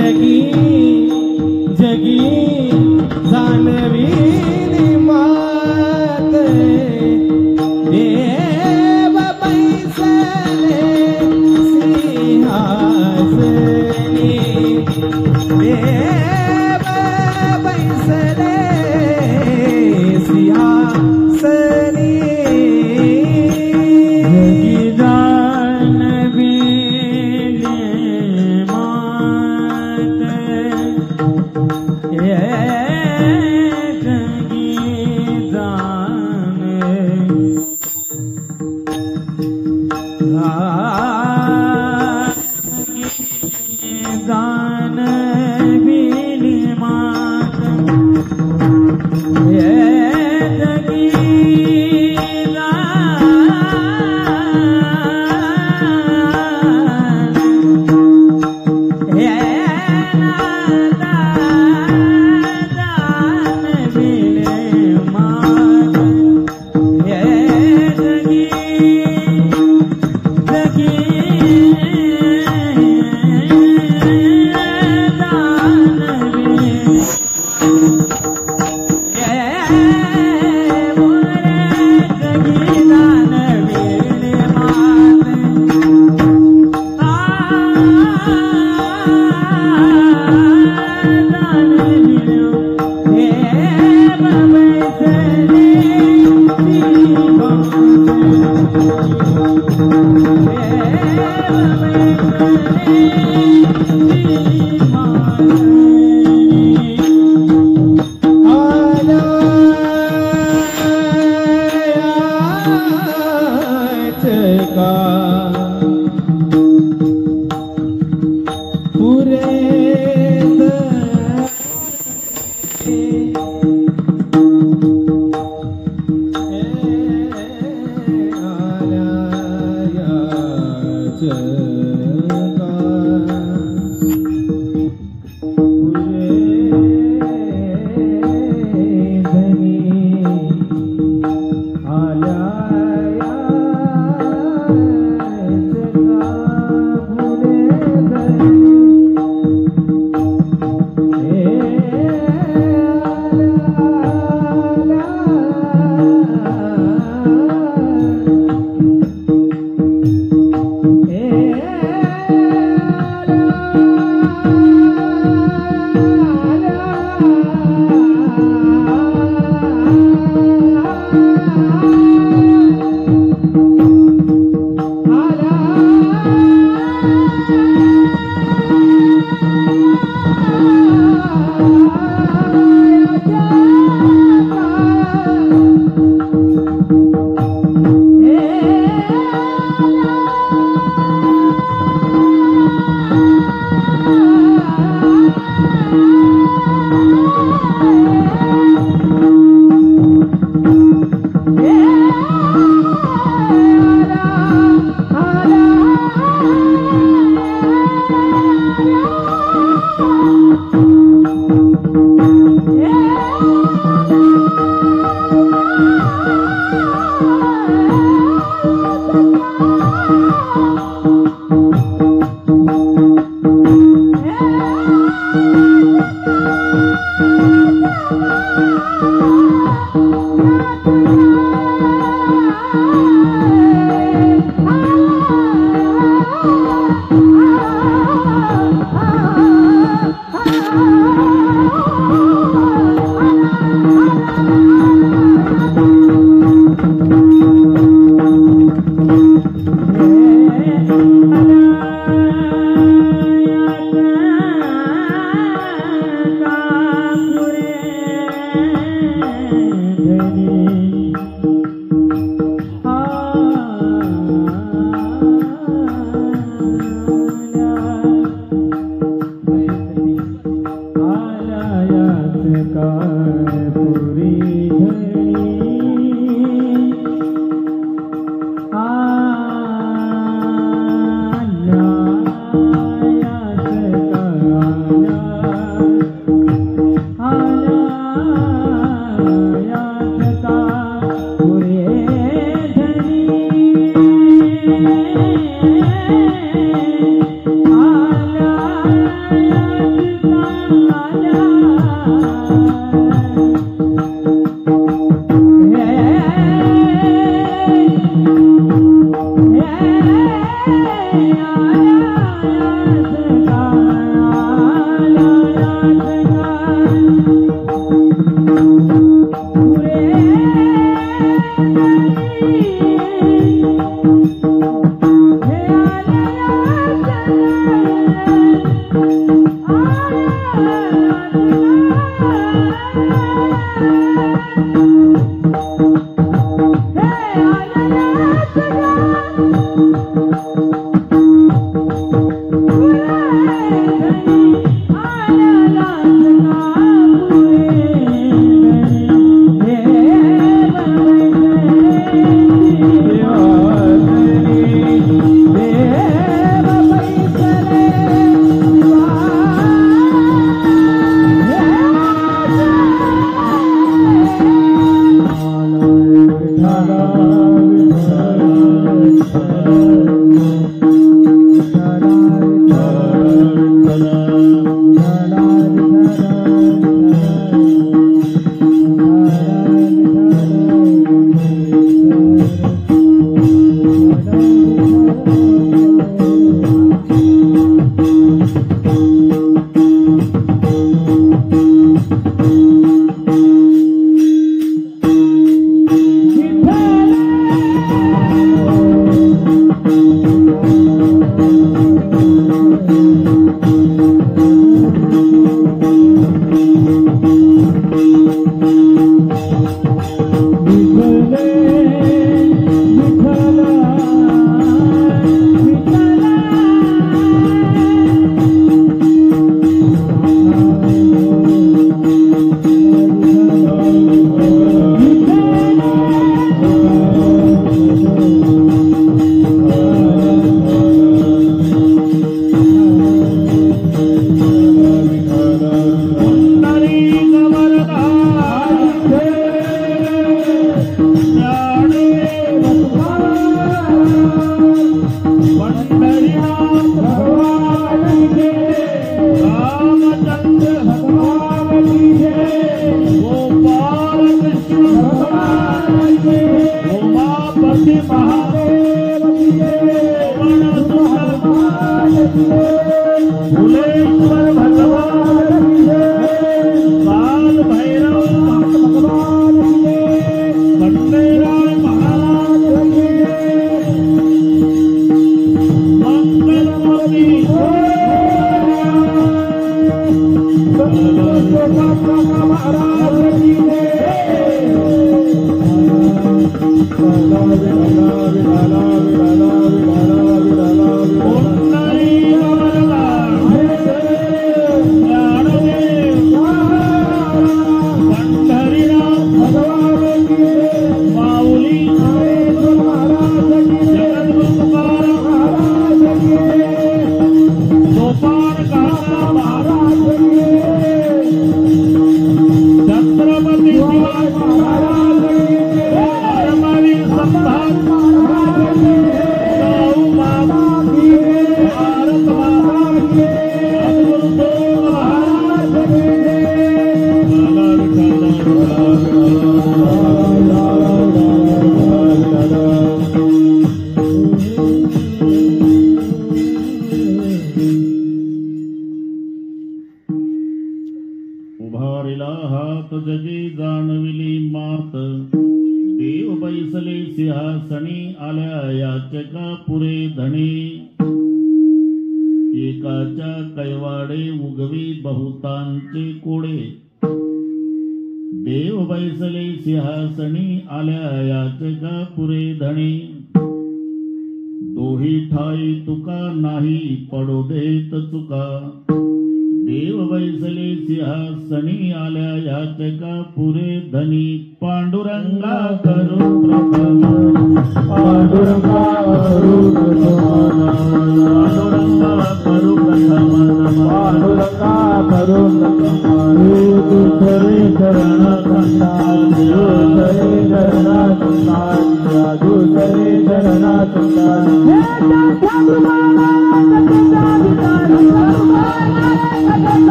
जगी जगी जानवी मात देव बैसले सिंहासनी देव बैसले सिंहासनी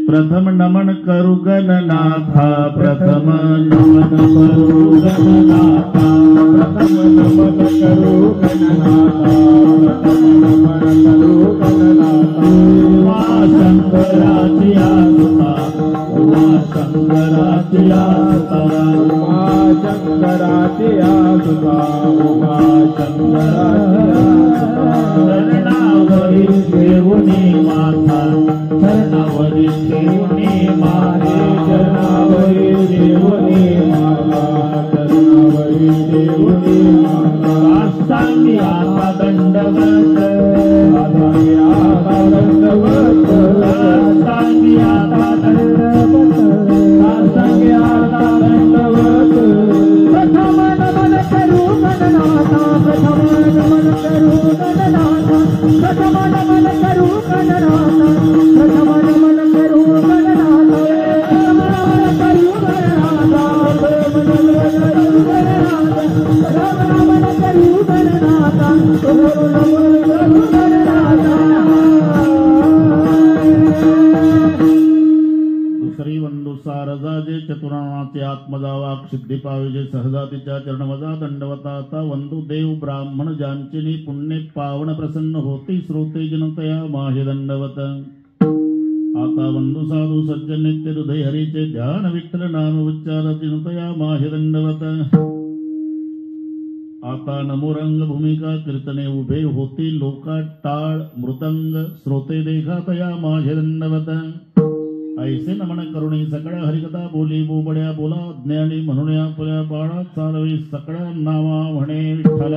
प्रथम नमन करु गणनाथा, प्रथम नमन करु गणनाथा, प्रथम नमन करु गणनाथा, प्रथम नमन करु गणनाथा। उमा शंकराची आसुता, उमा शंकराची आसुता, उमा शंकराची आसुता, उमा शंकराची आसुता। शरणावरी देवनी माता, शरणावरी देवनी माता, शरणावरी देवनी माता, शरणावरी देवनी माता। साष्टांगी आता दंडवत, साष्टांगी आता दंडवत, साष्टांगी आता दंडवत, साष्टांगी आता दंडवत। कारजाजे चतुराणाचे आत्मजा वाक सिद्धी पाविजे सहजातीच्या चरणवजा दंडवता आता वंदू देव ब्राह्मण ज्यांचे पुण्य पावन प्रसन्न होती श्रोते जनतया माहे दंडवत आता वंदू साधू सज्जन नित्य हृदय हरीचे ध्यान विठ्ठल नाम उच्चार जनतया माहे दंडवत आता नमोरंग भूमिका कीर्तने उभे होती लोका टाळ मृदंग श्रोते देखा तया माझे दंडवत ऐसे नमन करुणी सगळ्या हरिकथा बोली बोबड्या बोला ज्ञानी म्हणून आपल्या बाळात चालवी सगळ्या नावा म्हणे विठ्ठल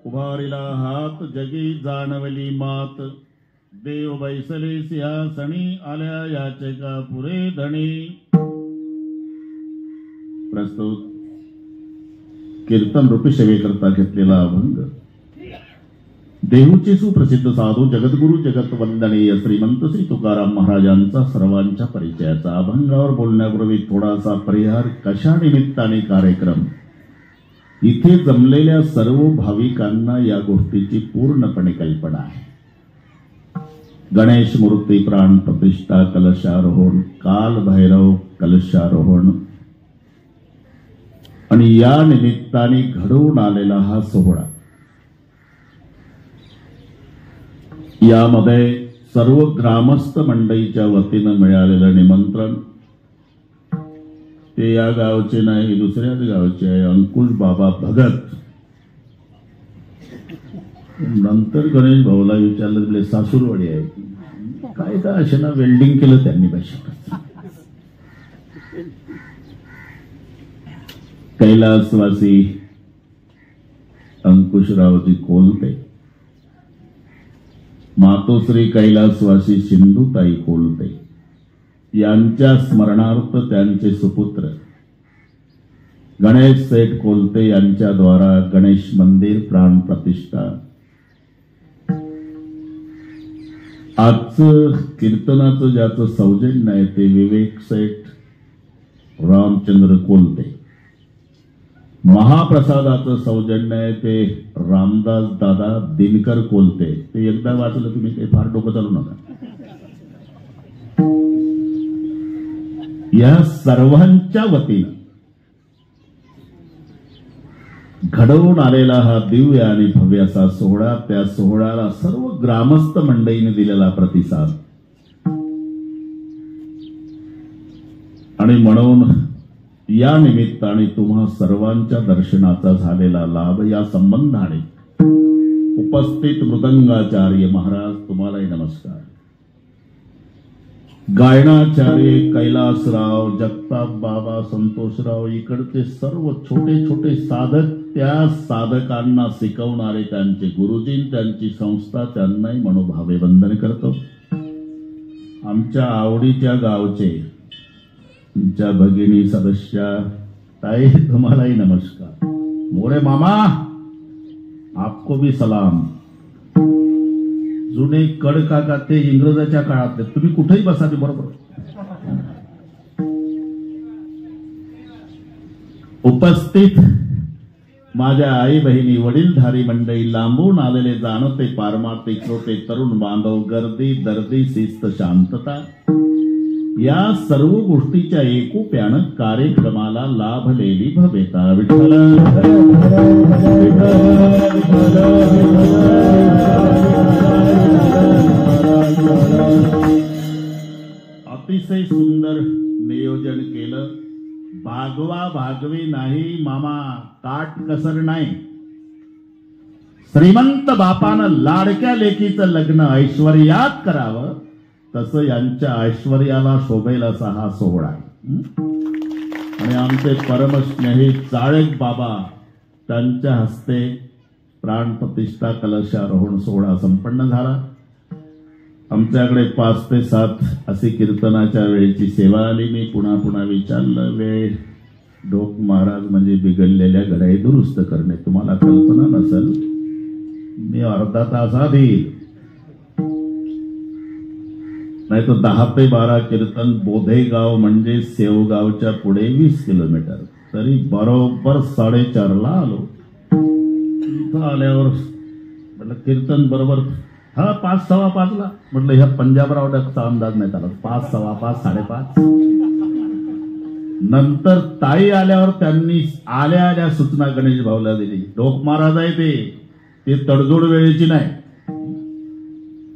उभारिला हात जगी जाणवली मात देव बैसले सिंहासनी आल्या याचे का पुरे धणी प्रस्तुत कीर्तन रूपी सेवेकरता घेतलेला अभंग देहूचे सुप्रसिद्ध साधू जगद्गुरु जगत वंदनीय श्रीमंत श्री तुकाराम महाराजांचा सर्वांच्या परिचयाचा अभंगावर बोलण्यापूर्वी थोडासा परिहार कशा निमित्ताने कार्यक्रम इथे जमलेल्या सर्व भाविकांना या गोष्टीची पूर्णपणे कल्पना आहे. गणेश मूर्ती प्राण प्रतिष्ठा कलशारोहण काल भैरव कलशारोहण आणि या निमित्ताने घडवून आलेला हा सोहळा यामध्ये सर्व ग्रामस्थ मंडळीच्या वतीनं मिळालेलं निमंत्रण ते या गावचे नाही दुसऱ्याच गावचे आहे अंकुश बाबा भगत नंतर गणेश भाऊला विचारलं तिले सासूरवाडी आहे काय का असे ना वेल्डिंग केलं त्यांनी भाषा कैलासवासी अंकुशरावजी कोलते मातोश्री कैलासवासी सिंधुताई कोलते यांच्या स्मरणार्थ त्यांचे सुपुत्र गणेश सेठ कोलते यांच्या द्वारा गणेश मंदिर प्राण प्रतिष्ठा आजचं कीर्तनाचं ज्याचं सौजन्य आहे ते विवेक सेठ रामचंद्र कोलते महाप्रसादाचं सौजन्य आहे ते रामदास दादा दिनकर कोलते ते एकदा वाचलं तुम्ही काही फार डोकं चालू नका. या सर्वांच्या वतीनं घडवून आलेला हा दिव्य आणि भव्य असा सोहळा त्या सोहळ्याला सर्व ग्रामस्थ मंडळीने दिलेला प्रतिसाद आणि म्हणून या निमित्ताने तुम्हा सर्वांच्या दर्शनाचा झालेला लाभ या संबंधाने उपस्थित मृदंगाचार्य महाराज तुम्हालाही नमस्कार. गायनाचार्य कैलासराव जगताप बाबा संतोषराव इकडचे सर्व छोटे छोटे साधक त्या साधकांना शिकवणारे त्यांचे गुरुजी त्यांची संस्था त्यांनाही मनोभावे वंदन करतो. आमच्या आवडीच्या गावचे तुमच्या भगिनी सदस्या ताई तुम्हालाही नमस्कार. मोरे मामा आपको भी सलाम. जुने कड काका ते इंग्रजाच्या काळातले तुम्ही कुठेही बसा ते बरोबर. उपस्थित माझ्या आई बहिणी वडीलधारी मंडळी लांबून आलेले जाणते पारमार्थिक श्रोते तरुण बांधव गर्दी दर्दी शिस्त शांतता या सर्व गोष्टीच्या एकोप्यानं कार्यक्रमाला लाभलेली भव्यता विठ्ठल अतिशय सुंदर नियोजन केलं. भागवा भागवी नाही मामा काट कसर नाही. श्रीमंत बापानं लाडक्या लेकीचं लग्न ऐश्वर्यात करावं तसं यांच्या ऐश्वर्याला शोभेल असा हा सोहळा आणि आमचे परमस्नेही चाळक बाबा त्यांच्या हस्ते प्राण प्रतिष्ठा कलशारोहण सोहळा संपन्न झाला. आमच्याकडे 5 ते 7 अशी कीर्तनाच्या वेळेची सेवा आली. मी पुन्हा पुन्हा विचारलं वेळ ढोक महाराज म्हणजे बिघडलेल्या घड्याळी दुरुस्त करणे. तुम्हाला कल्पना नसेल मी अर्धा तासात येईल, नाही तर 10 ते 12 कीर्तन. बोधेगाव म्हणजे सेवगावच्या पुढे 20 किलोमीटर. तरी बरोबर 4:30ला आलो. इथं आल्यावर म्हटलं कीर्तन बरोबर 5, 5:15ला. म्हटलं ह्या पंजाबराव डकचा अंदाज नाही त्याला. 5, 5:15, 5:30. नंतर ताई आल्यावर त्यांनी आल्या सूचना गणेश भाऊला दिली. डोक महाराज आहे ते तडजोड वेळेची नाही.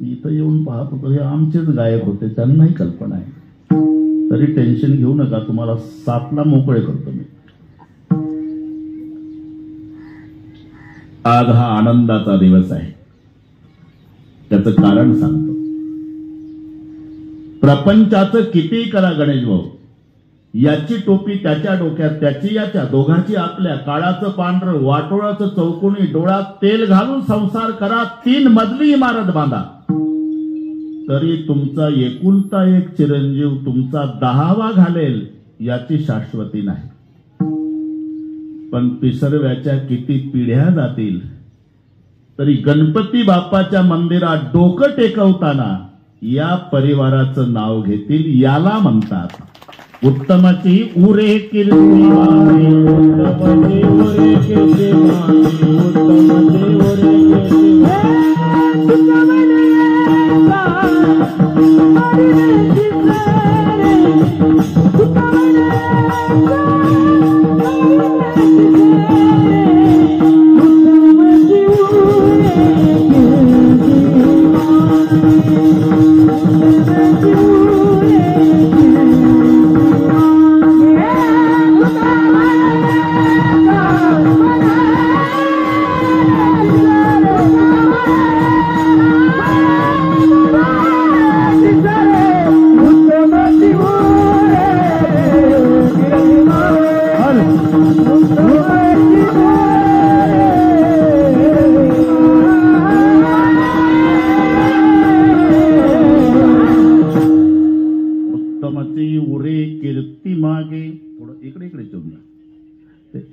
इथं येऊन पाहत होतो, हे आमचेच गायक होते, त्यांनाही कल्पना आहे. तरी टेन्शन घेऊ नका, तुम्हाला 7ला मोकळे करतो मी. आज हा आनंदाचा दिवस आहे. त्याचं कारण सांगतो. प्रपंचाचं किती करा गणेश भाऊ, याची टोपी त्याच्या डोक्यात, त्याची याच्या, दोघांची आपल्या, काळाचं पांढरं, वाटोळाचं चौकोनी, डोळ्यात तेल घालून संसार करा, 3 मजली इमारत बांधा, तरी तुमचा एकुलता एक चिरंजीव तुमचा 10वा घालेल याची शाश्वती नाही. पण पिसरव्याच्या किती पिढ्या जातील, तरी गणपती बाप्पाच्या मंदिरात डोकं टेकवताना या परिवाराचं नाव घेतील. याला म्हणतात उत्तमाची उरे कीर्ती माने, उत्तमाची उरे कीर्ती माने, उत्तमाची उरे कीर्ती माने.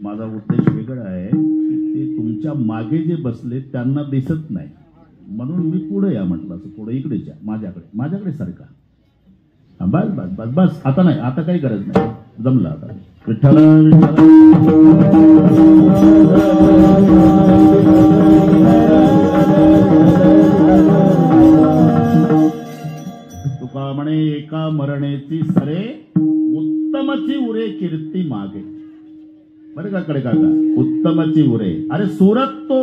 माझा उद्देश वेगळा आहे की ते तुमच्या मागे जे बसले त्यांना दिसत नाही, म्हणून मी पुढे या म्हटलं. असं पुढे इकडेच या, माझ्याकडे सारखा. बस बस बस बस, आता नाही, आता काही गरज नाही, जमलं आता. विठ्ठल तुका म्हणे एका मरणेची सरे, उत्तमची उरे कीर्ती मागे. बरे काकडे काका, उत्तमची उरे. अरे सूरत तो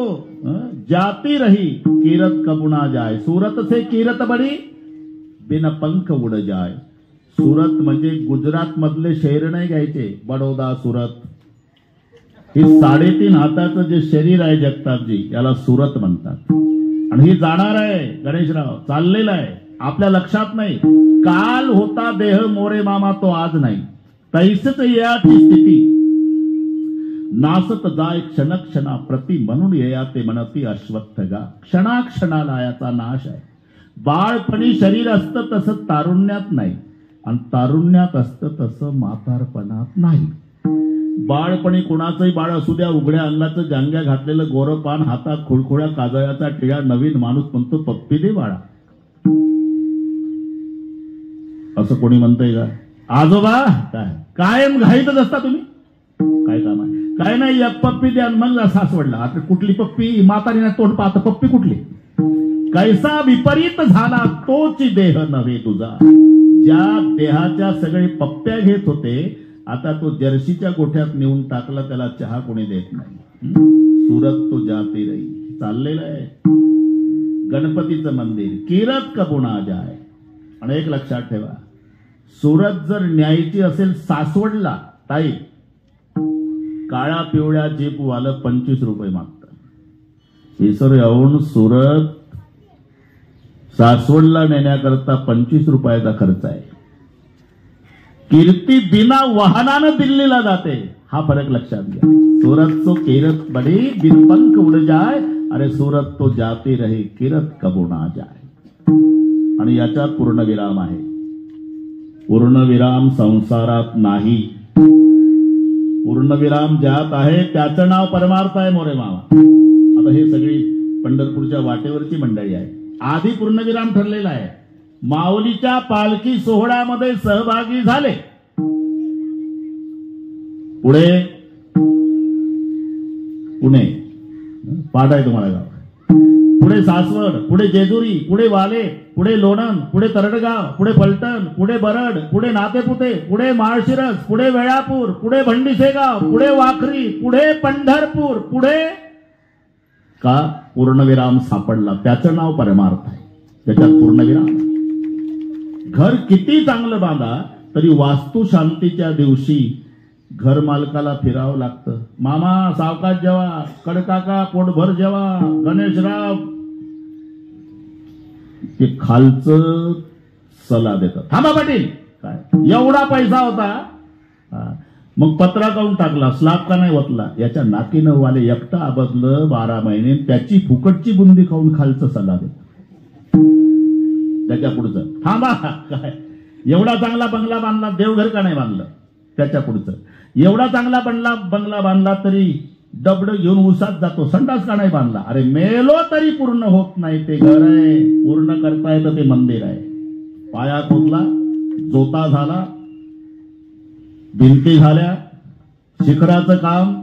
जाती रही, कीरत कबुना जाय. सूरत से कीरत बडी, बिन पंख उड जाय. सूरत म्हणजे गुजरात मधले शहर नाही घ्यायचे, बडोदा, सूरत. ही 3.5 हाताचं जे शरीर आहे जगतापजी, याला सूरत म्हणतात. आणि ही जाणार आहे गणेशराव, चाललेला आहे, आपल्या लक्षात नाही. काल होता देह मोरे मामा, तो आज नाही. तैसच याची स्थिती नासत जाय क्षणक्षणा प्रति, म्हणून येया ते म्हणती अश्वत्थगा. क्षणाक्षणाला याचा नाश आहे. बाळपणी शरीर असतं तसं तारुण्यात नाही, आणि तारुण्यात असतं तसं म्हातारपणात नाही. बाळपणी कोणाचंही बाळ असू द्या, उघड्या अंगाचं जांग्या घातलेलं गोरपान, हातात खुळखुळ्या काजळाचा टिळा, नवीन माणूस म्हणतो पप्पी दे बाळा. असं कोणी म्हणतंय का? आजोबा काय कायम घाईतच असता तुम्ही, काय काम आहे? काय नाही, एक पप्पी द्या मग सासवडला. आता कुठली पप्पी? म्हातारीने तोंड पाहत, पप्पी कुठली? कैसा विपरीत झाला तोच देह नव्हे तुझा. ज्या देहाच्या सगळे पप्प्या घेत होते, आता तो जर्सीच्या गोठ्यात नेऊन टाकला, त्याला चहा कोणी देत नाही. सूरत तो जाती रही, चाललेलं आहे. गणपतीचं मंदिर कीरत कबुना जाय. आणि एक लक्षात ठेवा, सूरत जर न्यायची असेल सासवडला, ताई काळ्या पिवळ्या जीप वालं 25 रुपये मागतं. इसर येऊन सूरत सासवडला नेण्याकरता 25 रुपयाचा खर्च आहे. कीर्ती बिना वाहनानं दिल्लीला जाते, हा फरक लक्षात घ्या. सूरत तो कीरत बडी, बिन पंख उड जाय. अरे सूरत तो जाती रही, कीरत कबुना जाय. आणि याच्यात पूर्णविराम आहे. पूर्णविराम संसारात नाही. पूर्णविराम ज्यात आहे त्याचं नाव परमार्थ आहे मोरे मामा. आता हे सगळी पंढरपूरच्या वाटेवरची मंडळी आहे. आधी पूर्णविराम ठरलेला आहे. माऊलीच्या पालखी सोहळ्यामध्ये सहभागी झाले. पुढे पुणे पाठ आहे तुम्हाला गाव, पुढे सासवड, पुढे जेजुरी, पुढे वाले, पुढे लोणंद, पुढे तरडगाव, पुढे फलटण, पुढे बरड, पुढे नातेपुते, पुढे माळशिरस, पुढे वेळापूर, पुढे भंडीसेगाव, पुढे वाखरी, पुढे पंढरपूर, पुढे का पूर्णविराम सापडला. त्याचं नाव परमार्थ आहे. त्याच्यात पूर्णविराम. घर किती चांगलं बांधा तरी वास्तू शांतीच्या दिवशी घर मालकाला फिरावं लागतं. मामा सावकाश जेवा, कडकाका पोटभर जेवा, गणेशराव ते खालचं सल्ला देतात. थांबा पाटील, काय एवढा पैसा होता मग पत्रा काऊन टाकला, स्लाब का नाही वतला. याच्या नाकीनं वाले एकटा आबदलं 12 महिने, त्याची फुकटची बुंदी खाऊन खालचं सल्ला देतात. त्याच्या पुढचं थांबा, काय एवढा चांगला बंगला बांधला, देवघर का नाही बांधलं. त्याच्या पुढचं एवढा चांगला बंगला बांधला तरी डबड घेऊन उसात जातो, संडास का नाही बांधला. अरे मेलो तरी पूर्ण होत नाही. ते घर आहे, पूर्ण करता येतं ते मंदिर आहे. पाया खोदला, जोता झाला, भिंती झाल्या, शिखराचं काम,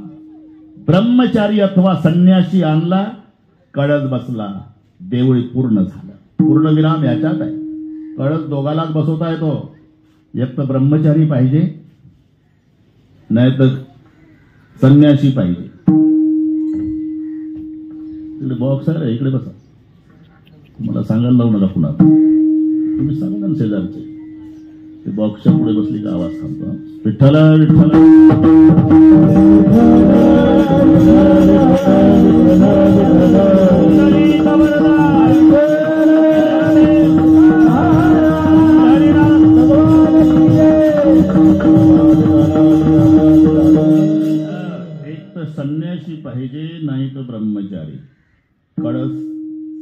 ब्रह्मचारी अथवा संन्यासी आणला, कळस बसला, देवळी पूर्ण झालं. पूर्णविराम याच्यात आहे. कळस दोघालाच बसवता येतो. एक तर ब्रह्मचारी पाहिजे, नाही तर संन्यासी पाहिजे. इकडे बॉक्स आहे, इकडे बसा. मला सांगायला लावू नका पुन्हा. तुम्ही सांगा ना शेजारचे, ते बॉक्सच्या पुढे बसली का आवाज थांबतो. विठ्ठला विठ्ठला संन्यासी पाहिजे, नाही तर ब्रह्मचारी. कळस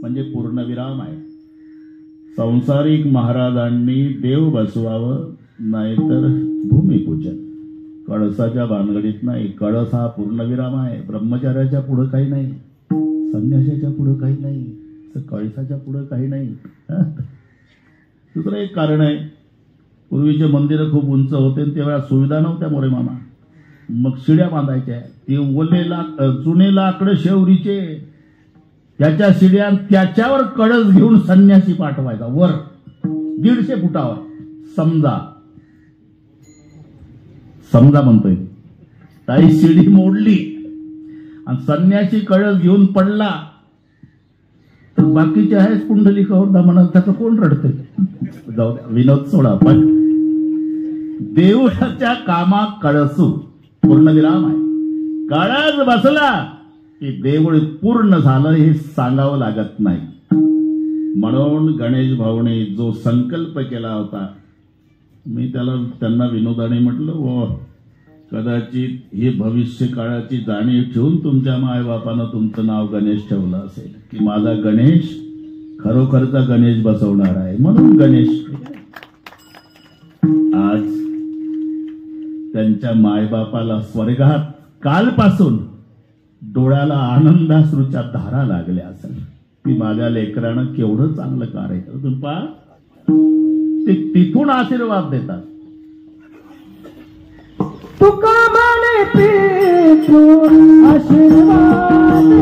म्हणजे पूर्णविराम आहे. संसारिक महाराजांनी देव बसवावं, नाहीतर भूमिपूजन. कळसाच्या भानगडीत नाही. कळस हा पूर्णविराम आहे. ब्रह्मचार्याच्या पुढे काही नाही, संन्यासाच्या पुढे काही नाही, तर कळसाच्या पुढे काही नाही. दुसरं एक कारण आहे, पूर्वीचे मंदिरं खूप उंच होते, तेव्हा सुविधा नव्हत्या मोरे मामा. मग शिड्या बांधायच्या. ते ओले जुने लाकड शेवरीचे, त्याच्या शिड्या, त्याच्यावर कळस घेऊन संन्यासी पाठवायचा वर 150 फुटावर. समजा म्हणतोय, काही शिडी मोडली आणि संन्यासी कळस घेऊन पडला तर बाकीचे आहेच पुंडलिकावर म्हणत, त्याचं कोण रडते. जाऊ द्या, विनोद सोडा. पण देवळाच्या कामात कळसू पूर्णविराम आहे. कळस बसला की देऊळ पूर्ण झालं हे सांगावं लागत नाही. म्हणून गणेश भाऊने जो संकल्प केला होता, मी त्यांना विनोदाने म्हटलं, ओ कदाचित ही भविष्य काळाची जाणीव ठेवून तुमच्या मायबापानं तुमचं नाव गणेश ठेवलं असेल, की माझा गणेश खरोखरचा गणेश बसवणार आहे, म्हणून गणेश. आज त्यांच्या मायबापाला स्वर्गात कालपासून डोळ्याला आनंदाश्रूच्या धारा लागल्या असेल, की माझ्या लेकरानं केवढं चांगलं कार्य केलं. तुम्ही पहा, ते तिथून आशीर्वाद देतात. तुका म्हणे पितू आशीर्वाद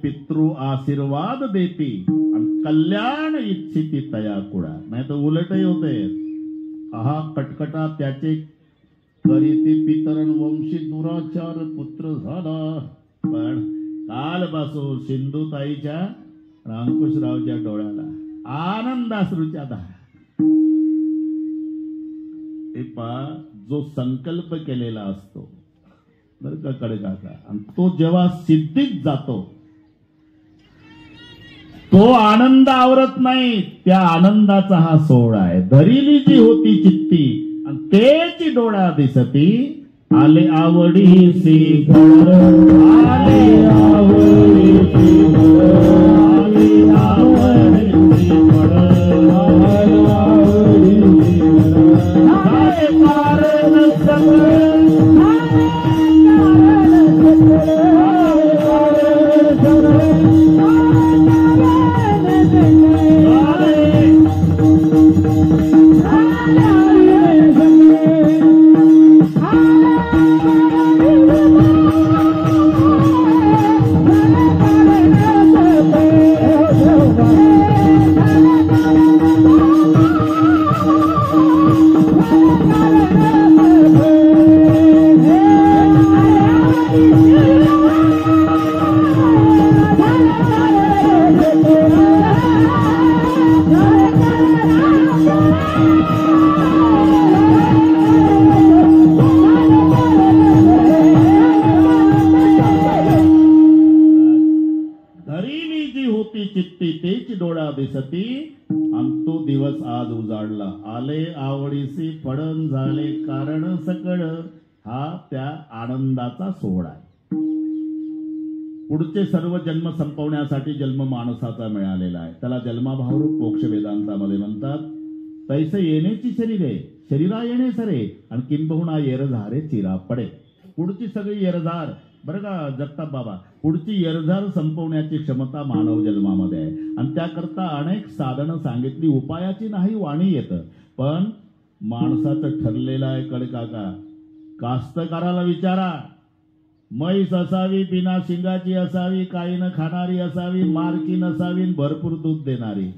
पितृ आशीर्वाद देती आणि कल्याण इच्छिती तया कुळा. नाही तर उलटही होते. हा कटकटा त्याचे करीती पितरण वंशी दुराचार पुत्र झाला. पण कालपासून सिंधुताईच्या अंकुशरावच्या डोळ्याला आनंदाश्रूच्या धारा. हे पहा, जो संकल्प केलेला असतो बरं का कडकाका, आणि तो जेव्हा सिद्धीत जातो तो आनंद आवरत नाही. त्या आनंदाचा हा सोहळा आहे. धरिली जी होती चित्ती आणि तेची डोळा दिसती. आले आवडीसी फळ, आले आवडीसी फळ, आले आवडीसी फळ, आले आवडीसी फळ, झाले कारण सगळं, दिसती आणि तो दिवस आज उजाडला. आले आवडीसी फळण, झाले कारण सकळ, हा त्या आनंदाचा सोहळा आहे. पुढचे सर्व जन्म संपवण्यासाठी जन्म माणसाचा मिळालेला आहे. त्याला जन्माभावरूप मोक्ष वेदांतामध्ये म्हणतात. तैसे येण्याची शरीरे, शरीरा येणे सरे, आणि किंबहुना येरझारे चिरा पडे. पुढची सगळी येरझार बरं का जगताप बाबा, पुढची येरझार संपवण्याची क्षमता मानव जन्मामध्ये आहे. आणि त्याकरता अनेक साधनं सांगितली. उपायाची नाही वाणी येतं, पण माणसाचं ठरलेलं आहे कडकाका. कास्तकाराला विचारा, म्हैस असावी, बिना शिंगाची असावी, काही न खाणारी असावी, मारकी नसावी, भरपूर दूध देणारी.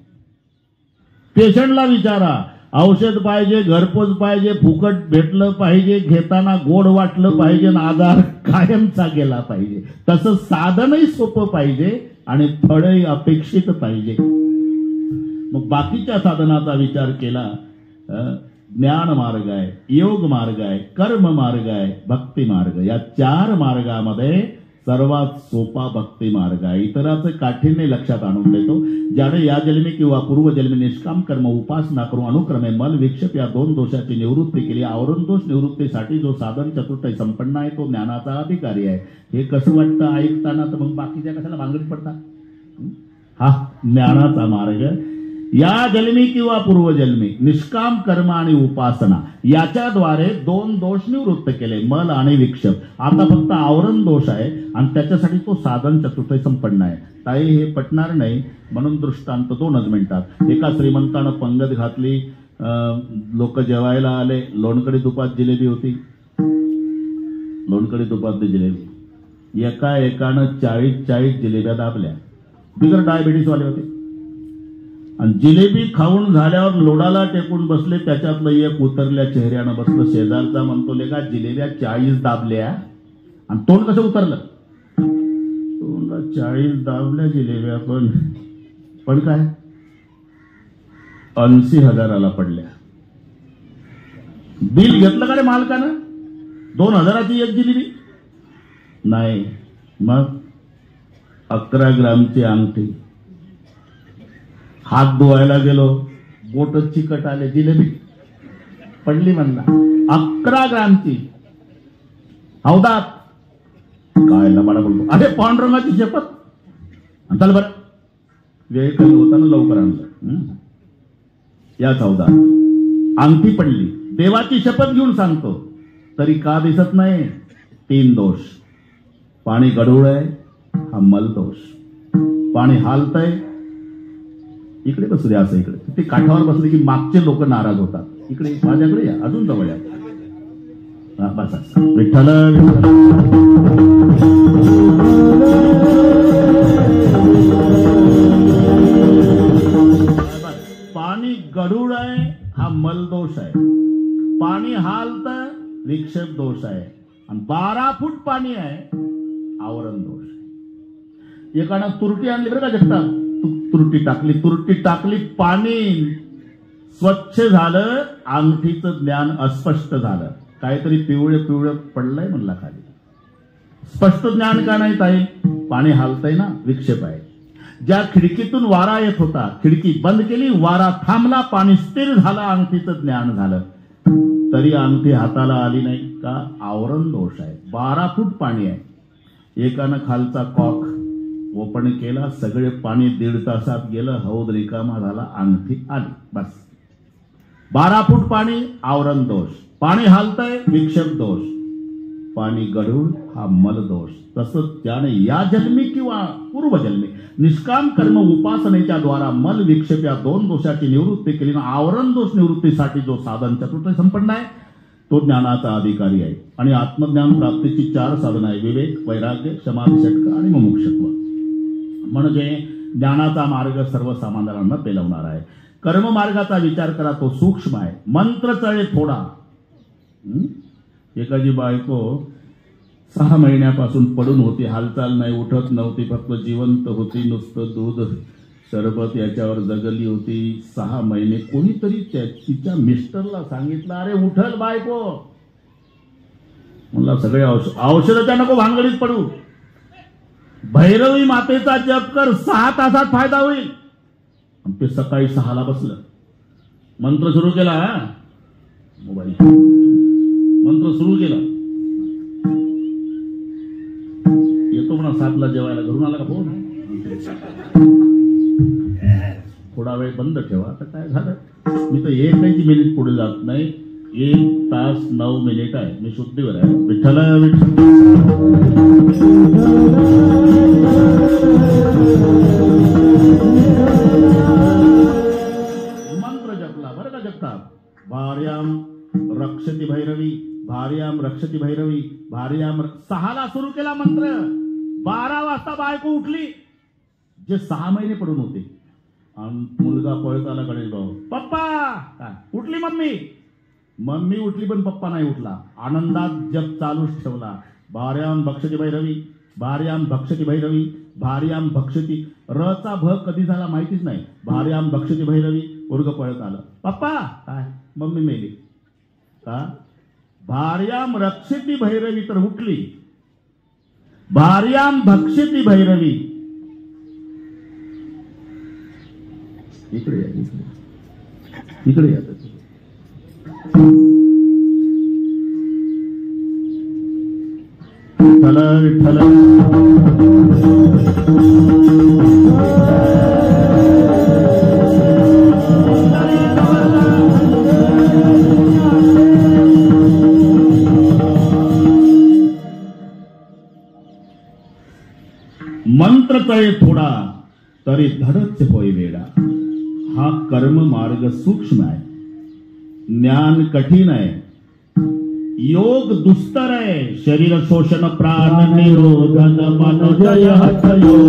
पेशंटला विचारा, औषध पाहिजे, घरपोच पाहिजे, फुकट भेटलं पाहिजे, घेताना गोड वाटलं पाहिजे, आजार कायमचा गेला पाहिजे. तसं साधनही सोपं पाहिजे आणि फळही अपेक्षित पाहिजे. मग बाकीच्या साधनाचा विचार केला. ज्ञान मार्ग आहे, योग मार्ग आहे, कर्म मार्ग आहे, भक्ती मार्ग. या 4 मार्गामध्ये सर्वात सोपा भक्ती मार्ग आहे. इतराचं काठीण्य लक्षात आणून देतो. ज्याने या जन्मी किंवा पूर्वजन्मी निष्काम कर्म उपासना करून अनुक्रमे मल विक्षेप या 2 दोषाची निवृत्ती केली. आवरण दोष निवृत्तीसाठी जो साधन चतुष्टय संपन्न आहे तो ज्ञानाचा अधिकारी आहे. हे कसं वाटतं ऐकताना, तर मग बाकीच्या कशाला भांगडीत पडतात. हा ज्ञानाचा मार्ग. या जन्मी किंवा पूर्वजन्मी निष्काम कर्म आणि उपासना याच्याद्वारे 2 दोष निवृत्त केले, मल आणि विक्षेप. आता फक्त आवरण दोष आहे आणि त्याच्यासाठी तो साधन चतुष्टय संपन्न आहे. ताई हे पटणार नाही म्हणून दृष्टांत 2च मिनिटात. एका श्रीमंतानं पंगत घातली, लोक जेवायला आले. लोणकडी तुपात जिलेबी होती, लोणकडी तुपातली जिलेबी. एकानं 40 जिलेब्या दाबल्या. बिगर डायबिटीस वाले होते. आणि जिलेबी खाऊन झाल्यावर लोडाला टेकून बसले. त्याच्यातलं एक उतरल्या चेहऱ्यानं बसलं. शेजारचा म्हणतो, लेका जिलेब्या 40 दाबल्या आणि तोंड कसं उतरलं? तोंडला 40 दाबल्या जिलेब्या, पण काय 80,000ला पडल्या. बिल घेतलं का रे मालकानं? 2,000ची एक जिलेबी नाही, मग 11 ग्रामची अंगठी. हात धुवायला गेलो, बोट चिकट आले, जिलेबी पडली म्हणला. 11 ग्रामची हौदात. काय लबाडा बोलतो. अरे पांडुरंगाची शपथ. चल बरं, वेळ कमी होताना लवकर आणलं. याच हौदात अंगठी पडली. देवाची शपथ घेऊन सांगतो, तरी का दिसत नाही? 3 दोष. पाणी गढूळ आहे, हा मल दोष. पाणी हालतंय, इकडे बसू द्या, असं इकडे. ते काठावर बसले की मागचे लोक नाराज होतात. इकडे माझ्याकडे या, अजून जवळ या. बस विठ्ठल. पाणी गढूळ आहे, हा मल दोष आहे. पाणी हालतं, विक्षेप दोष आहे. आणि 12 फूट पाणी आहे, आवरण दोष आहे. एकानं तुरटी आणली बरं का जगताप. तुरटी टाकली, पाणी स्वच्छ झालं, अंगठीचं ज्ञान अस्पष्ट झालं. काहीतरी पिवळं पिवळं पडलंय म्हणला खाली. स्पष्ट ज्ञान का नाही ताई? पाणी हालतंय ना, विक्षेप आहे. ज्या खिडकीतून वारा येत होता, खिडकी बंद केली, वारा थांबला, पाणी स्थिर झालं, अंगठीचं ज्ञान झालं. तरी अंगठी हाताला आली नाही का? आवरण दोष आहे. 12 फूट पाणी आहे. एकानं खालचा कॉक ओपन केला, सगळे पाणी 1.5 तासात गेलं, हौद रिकामा झाला, अंगठी आली. बस 12 फूट पाणी, आवरण दोष. पाणी हालतंय, विक्षेप दोष. पाणी गढूळ हा मल दोष. तसंच त्याने या जन्मी किंवा पूर्वजन्मी निष्काम कर्म उपासनेच्या द्वारा मल विक्षेप या 2 दोषाची निवृत्ती केली ना, आवरण दोष निवृत्तीसाठी जो साधन चतुर्थ संपन्न आहे तो ज्ञानाचा अधिकारी आहे. आणि आत्मज्ञान प्राप्तीची 4 साधनं आहे: विवेक, वैराग्य, समाधी षटक आणि मुमुक्षत्व. म्हणजे ज्ञानाचा मार्ग सर्वसामान्यांना पेलवणार आहे. कर्म मार्गाचा विचार करा, तो सूक्ष्म आहे. मंत्र चळे थोडा. एकाची बायको 6 महिन्यापासून पडून होती, हालचाल नाही, उठत नव्हती, फक्त जिवंत होती, नुसतं दूध सरबत याच्यावर जगली होती 6 महिने. कोणीतरी तिच्या मिस्टरला सांगितलं, अरे उठल बायको. म्हणला सगळे औषधाच्या नको भानगडीत पडू, भैरवी मातेचा जप कर, 6 तासात फायदा होईल. ते सकाळी 6ला बसलं, मंत्र सुरू केला. मोबाईल मंत्र सुरू केला. येतो म्हणा 7ला जेवायला. घरून आला का फोन? थोडा वेळ बंद ठेवा. आता काय झालं, मी तर 1 मिनिट पुढे जात नाही. 1 तास 9 मिनिट आहे. मी शुद्धीवर आहे. विठ्ठल विठ्ठल. मंत्र जपला बरं का जगताप. भार्याम रक्षती भैरवी, भार्याम रक्षती भैरवी, भार्याम. 6ला सुरू केला मंत्र. 12 वाजता बायको उठली, जे 6 महिने पडून होते. आणि मुलगा पळत आला गणेश भाऊ, पप्पा. काय उठली मम्मी? मम्मी उठली पण पप्पा नाही उठला. आनंदात जप चालूच ठेवला. भार्याम भक्षती भैरवी, भार्याम भक्षती भैरवी, भार्याम भक्षती. रचा भ कधी झाला माहितीच नाही. भार्याम भक्षती भैरवी. पोरगं पळत आलं, पप्पा. काय? मम्मी मेली. का? भार्याम रक्षती भैरवी तर उठली, भार्याम भक्षती भैरवी. इकडे या, इकडे या. विठ्ठल विठ्ठल. मंत्र तळे थोडा तरी धडच होय वेडा. हा कर्म मार्ग सूक्ष्म आहे, ज्ञान कठीण आहे, योग दुस्तर आहे. शरीर शोषण प्राण निरोधन मन जय हठ योग.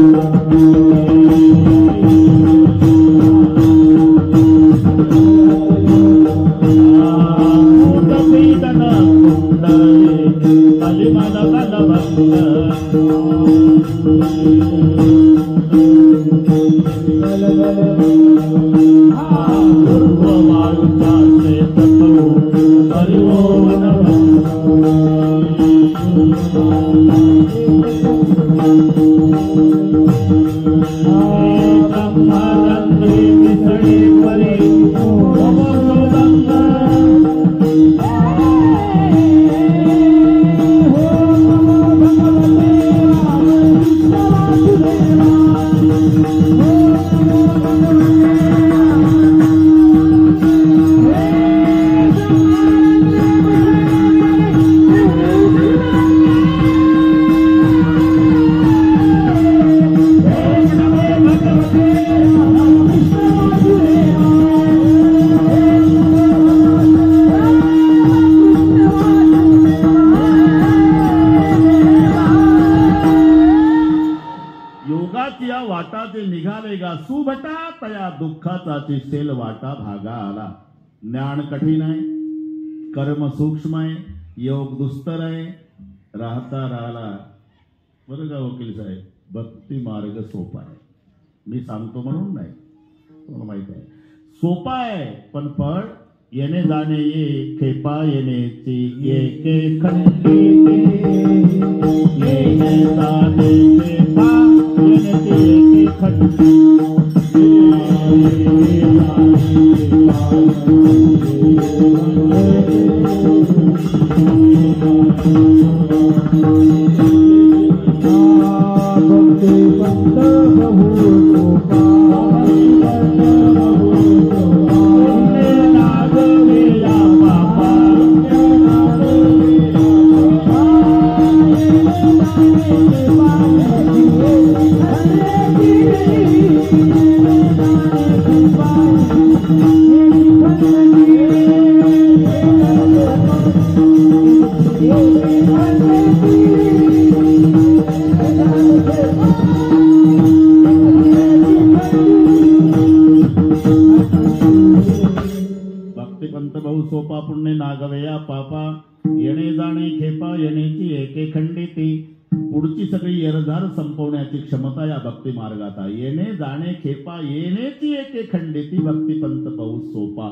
दुःखाचा सेल वाटा भागा आला. ज्ञान कठीण आहे, कर्म सूक्ष्म आहे, योग दुस्तर आहे. राहता राहिला बरं का वकील साहेब, भक्ती मार्ग सोपा आहे. मी सांगतो म्हणून नाही, तुम्हाला माहित आहे. सोपा आहे पण फळ येणे जाणे ये खेपा येण्याची एके खंडी येणे जाणे खेपा येण्याची एके खंडी भक्तिपंत बहु सोपा पुण्य नागवेया पापा येणे जाणे खेपा येण्याची एके खंडिती पुढची सगळी येरझार संपवण्याची क्षमता या भक्ती मार्गात आहे. येणे जाणे खेपा येण्याची एके खंडिती भक्तिपंत बहु सोपा.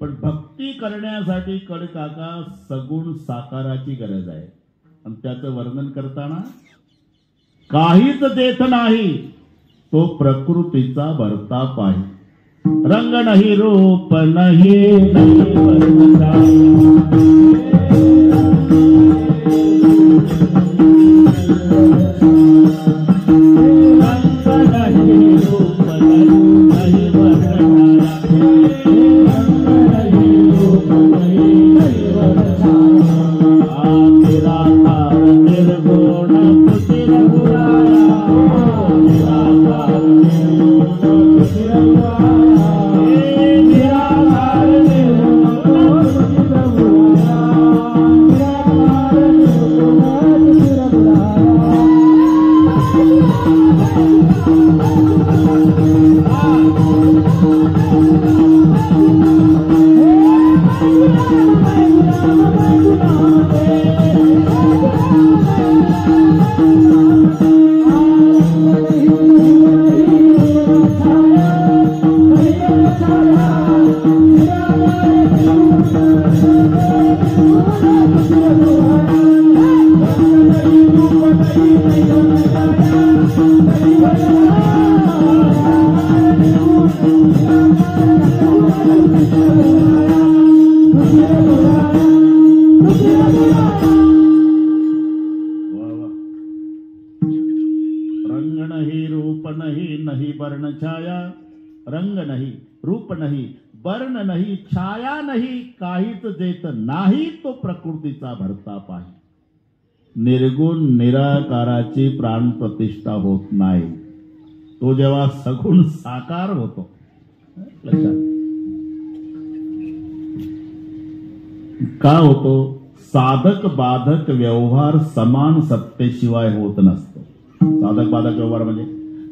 पण भक्ती करण्यासाठी कडकाका सगुण साकाराची गरज आहे आणि त्याचं वर्णन करताना काहीच देत नाही तो प्रकृतीचा भरताप आहे. रंग नाही रूप नाही वर्ण छाया. रंग नाही रूप नाही वर्ण नाही छाया नाही काहीच देत नाही तो प्रकृतीचा भरताप आहे. निर्गुण निराकाराची प्राण प्रतिष्ठा होत नाही. तो जेव्हा सगुण साकार होतो लक्षात का होतो साधक बाधक व्यवहार समान सत्तेशिवाय होत नसतो. साधक बाधक व्यवहार म्हणजे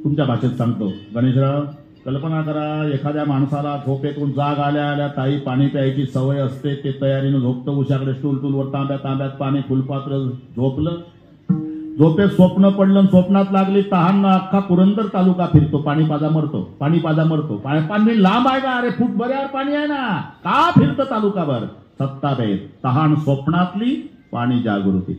तुमच्या भाषेत सांगतो गणेशराव कल्पना करा एखाद्या माणसाला झोपेतून जाग आल्या आल्या ताई पाणी प्यायची सवय असते. ते तयारीनं झोपतं उशाकडे स्टूल टूलवर तांब्यात पाणी फुलपात्र झोपलं. झोपेत स्वप्न पडलं स्वप्नात लागली तहान अख्खा पुरंदर तालुका फिरतो. पाणी पाजा मरतो पाणी लांब आहे का अरे फूट बऱ्यावर पाणी आहे ना का फिरतं तालुकाभर सत्ताभेद. तहान स्वप्नातली पाणी जागृती.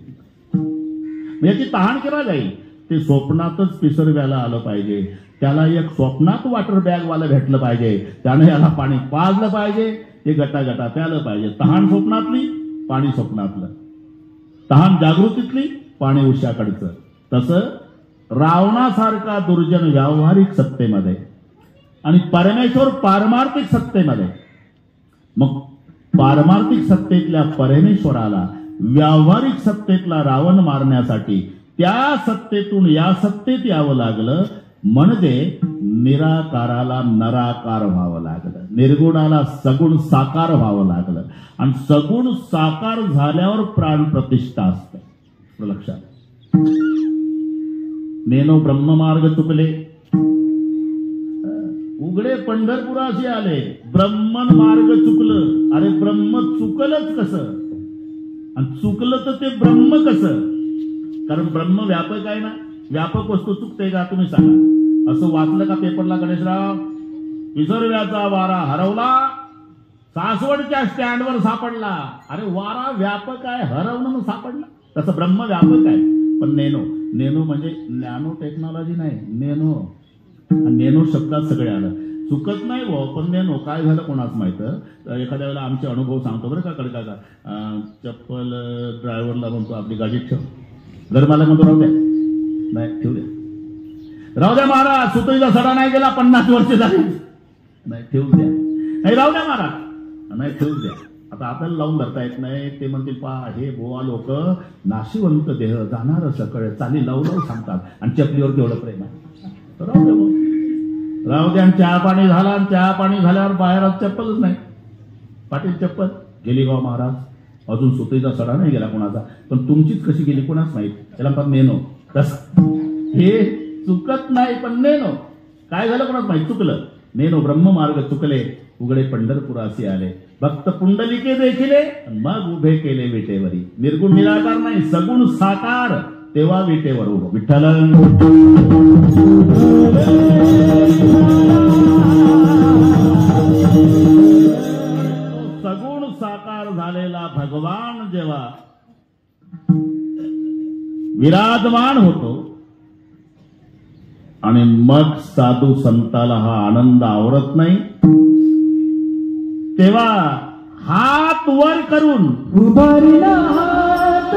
याची तहान केव्हा जाईल ते स्वप्नातच पिसरव्याला आलं पाहिजे. त्याला एक स्वप्नात वॉटर बॅग वाला भेटलं पाहिजे. त्याने याला पाणी पाजलं पाहिजे. ते गटा प्यालं पाहिजे. तहान स्वप्नातली पाणी स्वप्नातलं. तहान जागृतीतली पाणी उशाकडचं. तसं रावणासारखा दुर्जन व्यावहारिक सत्तेमध्ये आणि परमेश्वर पारमार्थिक सत्तेमध्ये. मग पारमार्थिक सत्तेतल्या परमेश्वराला व्यावहारिक सत्तेतला रावण मारण्यासाठी त्या सत्तेतून या सत्तेत यावं लागलं. म्हणजे निराकाराला नराकार व्हावं लागलं. निर्गुणाला सगुण साकार व्हावं लागलं. आणि सगुण साकार झाल्यावर प्राण प्रतिष्ठा असते. लक्षात नेनो ब्रह्ममार्ग चुकले उघडे पंढरपुराशी आले. ब्रह्मन मार्ग चुकलं. अरे ब्रह्म चुकलंच कसं आणि चुकलं तर ते ब्रह्म कसं. कारण ब्रह्म व्यापक आहे ना. व्यापक वस्तू चुकते का तुम्ही सांगा. असं वाचलं का पेपरला गणेशराव विसर्व्याचा वारा हरवला, सासवडच्या स्टँडवर सापडला. अरे वारा व्यापक आहे, हरवणं सापडला. तसं ब्रह्म व्यापक आहे. पण नेनो म्हणजे नॅनो टेक्नॉलॉजी नाही, नेनो शब्दात सगळे आलं. चुकत नाही भाऊ, पण नेनो काय झालं कोणाच माहित. एखाद्या वेळेला आमचे अनुभव सांगतो बरं का. कडका का चप्पल ड्रायव्हरला म्हणतो आपली गाडीत ठेव, घरमालक म्हणतो राहू द्या, नाही ठेवू द्या, राहू द्या महाराज, सुतळीचा सडा नाही गेला, 50 वर्ष झाली, नाही ठेवू द्या, नाही राहू द्या महाराज, नाही ठेवू द्या. आता आपल्याला लावून धरता येत नाही. ते म्हणतील पहा हे बोवा लोक नाशिवंत देह जाणार सकळ चाली लावू सांगतात आणि चपलीवर केवढं प्रेम आहे. राहू द्या भाऊ, राहू द्या. चहा पाणी झाला, चहा पाणी झाल्यावर बाहेर चप्पलच नाही. पाटील चप्पल गेली गाव महाराज, अजून सुतळीचा सडा नाही गेला कोणाचा, पण तुमचीच कशी गेली कोणाच माहित. त्याला पण नेनो तसं हे चुकत नाही, पण नेनो काय झालं कोणाच माहित, चुकलं. नेनो ब्रह्ममार्ग चुकले, उघडे पंढरपुरासी आले, भक्त पुंडलिके देखिले, मग उभे केले विटेवरी. निर्गुण निराकार नाही, सगुण साकार, तेव्हा विटेवर उभं. विठ्ठल सगुण साकार झालेला भगवान जेव्हा विराजमान होतो आणि मग साधू संताला हा आनंद आवरत नाही, तेव्हा हात वर करून उभारला हात,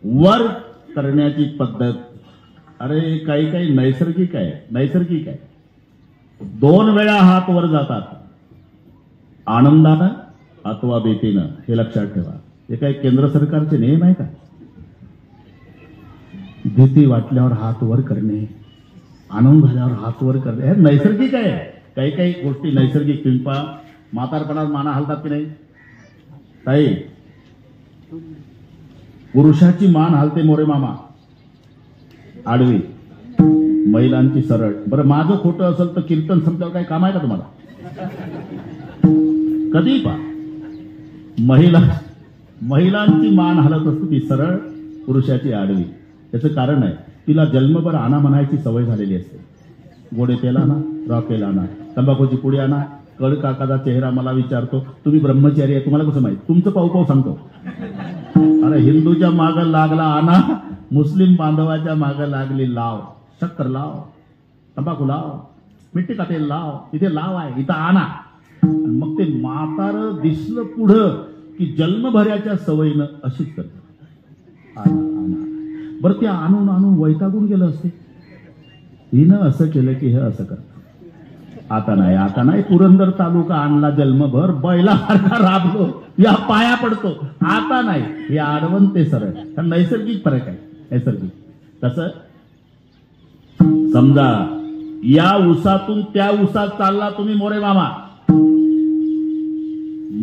वर करण्याची पद्धत. अरे काही काही नैसर्गिक आहे, नैसर्गिक आहे. 2 वेळा हात वर जातात, आनंदानं अथवा भीतीनं. हे लक्षात ठेवा. हे काही केंद्र सरकारचे नियम आहे का? भीती वाटल्यावर हात वर करणे, आनंद झाल्यावर हात वर करणे, हे नैसर्गिक आहे. काही काही गोष्टी नैसर्गिक. पिंपा म्हातारपणात माना हलतात की नाही ताई? पुरुषाची मान हलते मोरे मामा आडवी, महिलांची सरळ. बरं माझं खोटं असेल तर कीर्तन संपल्यावर काही काम आहे का तुम्हाला? कधी पा महिलांची मान हलत असते ती सरळ, पुरुषाची आडवी. त्याचं कारण आहे तिला जन्मभर आणा म्हणायची सवय झालेली असते. गोडे तेल आणा, रॉकेल आणा, तंबाखूची पुडी आणा. कड काकाचा चेहरा मला विचारतो तुम्ही ब्रह्मचारी आहे, तुम्हाला कसं माहित? तुमचं पाऊ पाऊ सांगतो. अरे हिंदूच्या मागं लागला आणा, मुस्लिम बांधवाच्या मागं लागली लाव. शक्कर लाव, तंबाखू लाव, मिट्टी का तेल लाव, इथे लाव आहे, इथं आणा. मग ते म्हातार दिसलं पुढं की जन्मभराच्या सवयीनं अशीच करतात. आणा आणा. बरं ते आणून आणून वैतागून गेलं असते. हिनं असं केलं की हे असं करतं. आता नाही पुरंदर तालुका आणला जन्मभर बैलासारखा राबलो या पाया पडतो. आता नाही, हे आडवण ते सरळ. हा नैसर्गिक फरक आहे. नैसर्गिक कसं समजा, या उसातून त्या उसात चालला तुम्ही मोरे मामा,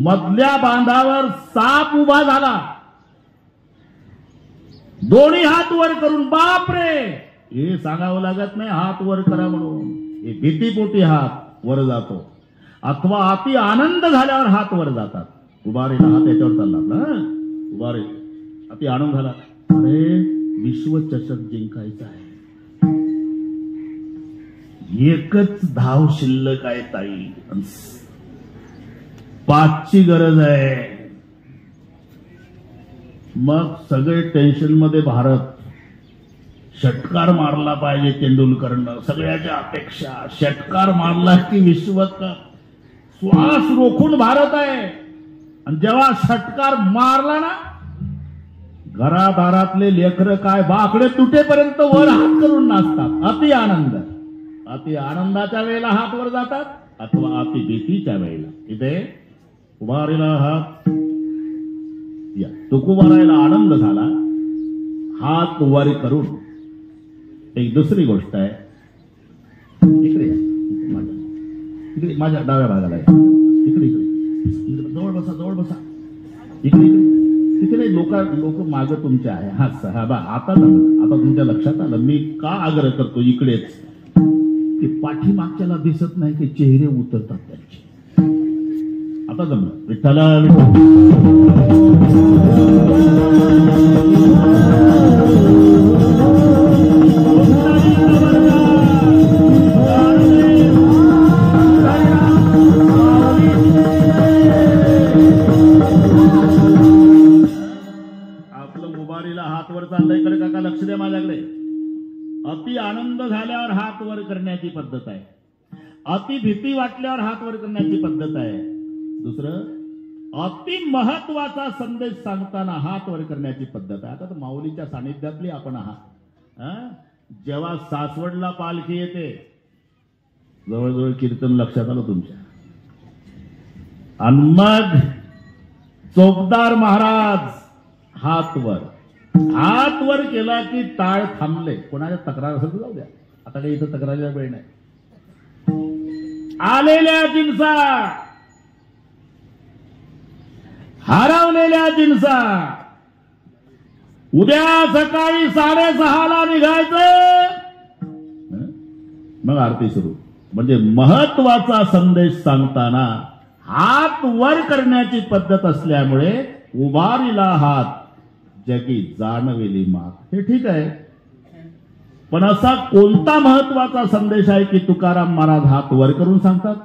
मधल्या बांधावर साप उभा झाला, दोन्ही हात वर करून, बापरे हे सांगावं लागत नाही हात वर करा म्हणून. हे भीतीपोटी हात वर जातो, अथवा अति आनंद झाल्यावर हात वर जातात. उभारेला हात याच्यावर चालला आपला, उभारे अति आनंद झाला, अरे विश्वचषक जिंकायचा आहे, एकच धाव शिल्लक आहे ताई, 5ची गरज आहे. मग सगळे टेन्शन मध्ये भारत, षटकार मारला पाहिजे तेंडुलकरनं, सगळ्याच्या अपेक्षा. षटकार मारला की विश्वकप, श्वास रोखून भारत आहे. आणि जेव्हा षटकार मारला ना, घरादारातले लेकरं काय बाकडे तुटेपर्यंत वर हात करून नाचतात. अति आनंद, अति आनंदाच्या वेळेला हात वर जातात, अथवा अति भीतीच्या वेळेला. इथे उभारीला हात, या तुकुबारायला आनंद झाला, हात वर करून. एक दुसरी गोष्ट आहे, इकडे या, इकडे माझ्या डाव्या भागाला या, इकडे इकडे जवळ बसा, जवळ बसा, इकडे इकडे तिकडे लोक माग तुमच्या आहे. हा बा, आता जमलं, आता तुमच्या लक्षात आलं मी का आग्रह करतो इकडेच. ते पाठीमागच्याला दिसत नाही की चेहरे उतरतात त्यांचे. आता जमलं. विठ्ठला हात वर चाललंय, इकडे काका लक्ष द्या माझ्याकडे. अति आनंद झाल्यावर हात वर करण्याची पद्धत आहे, अति भीती वाटल्यावर हात वर करण्याची पद्धत आहे. दुसरं, अति महत्वाचा संदेश सांगताना हात वर करण्याची पद्धत आहे. आता तर माऊलीच्या सानिध्यातली आपण आहात. जेव्हा सासवडला पालखी येते, जवळजवळ कीर्तन लक्षात आलं तुमच्या, आणि मग चोपदार महाराज हात वर केला की टाळ थांबले. कोणाच्या तक्रार असेल तर जाऊ द्या, आता काही इथं तक्रारीला वेळ नाही. आलेल्या जिन्सा, हरवलेल्या जिन्सा, उद्या सकाळी 6:30ला निघायचं. मग आरती सुरू. म्हणजे महत्वाचा संदेश सांगताना हात वर करण्याची पद्धत असल्यामुळे उभारीला हात, जगी जाणवेली मात. हे ठीक आहे, पण असा कोणता महत्वाचा संदेश आहे की तुकाराम महाराज हात वर करून सांगतात?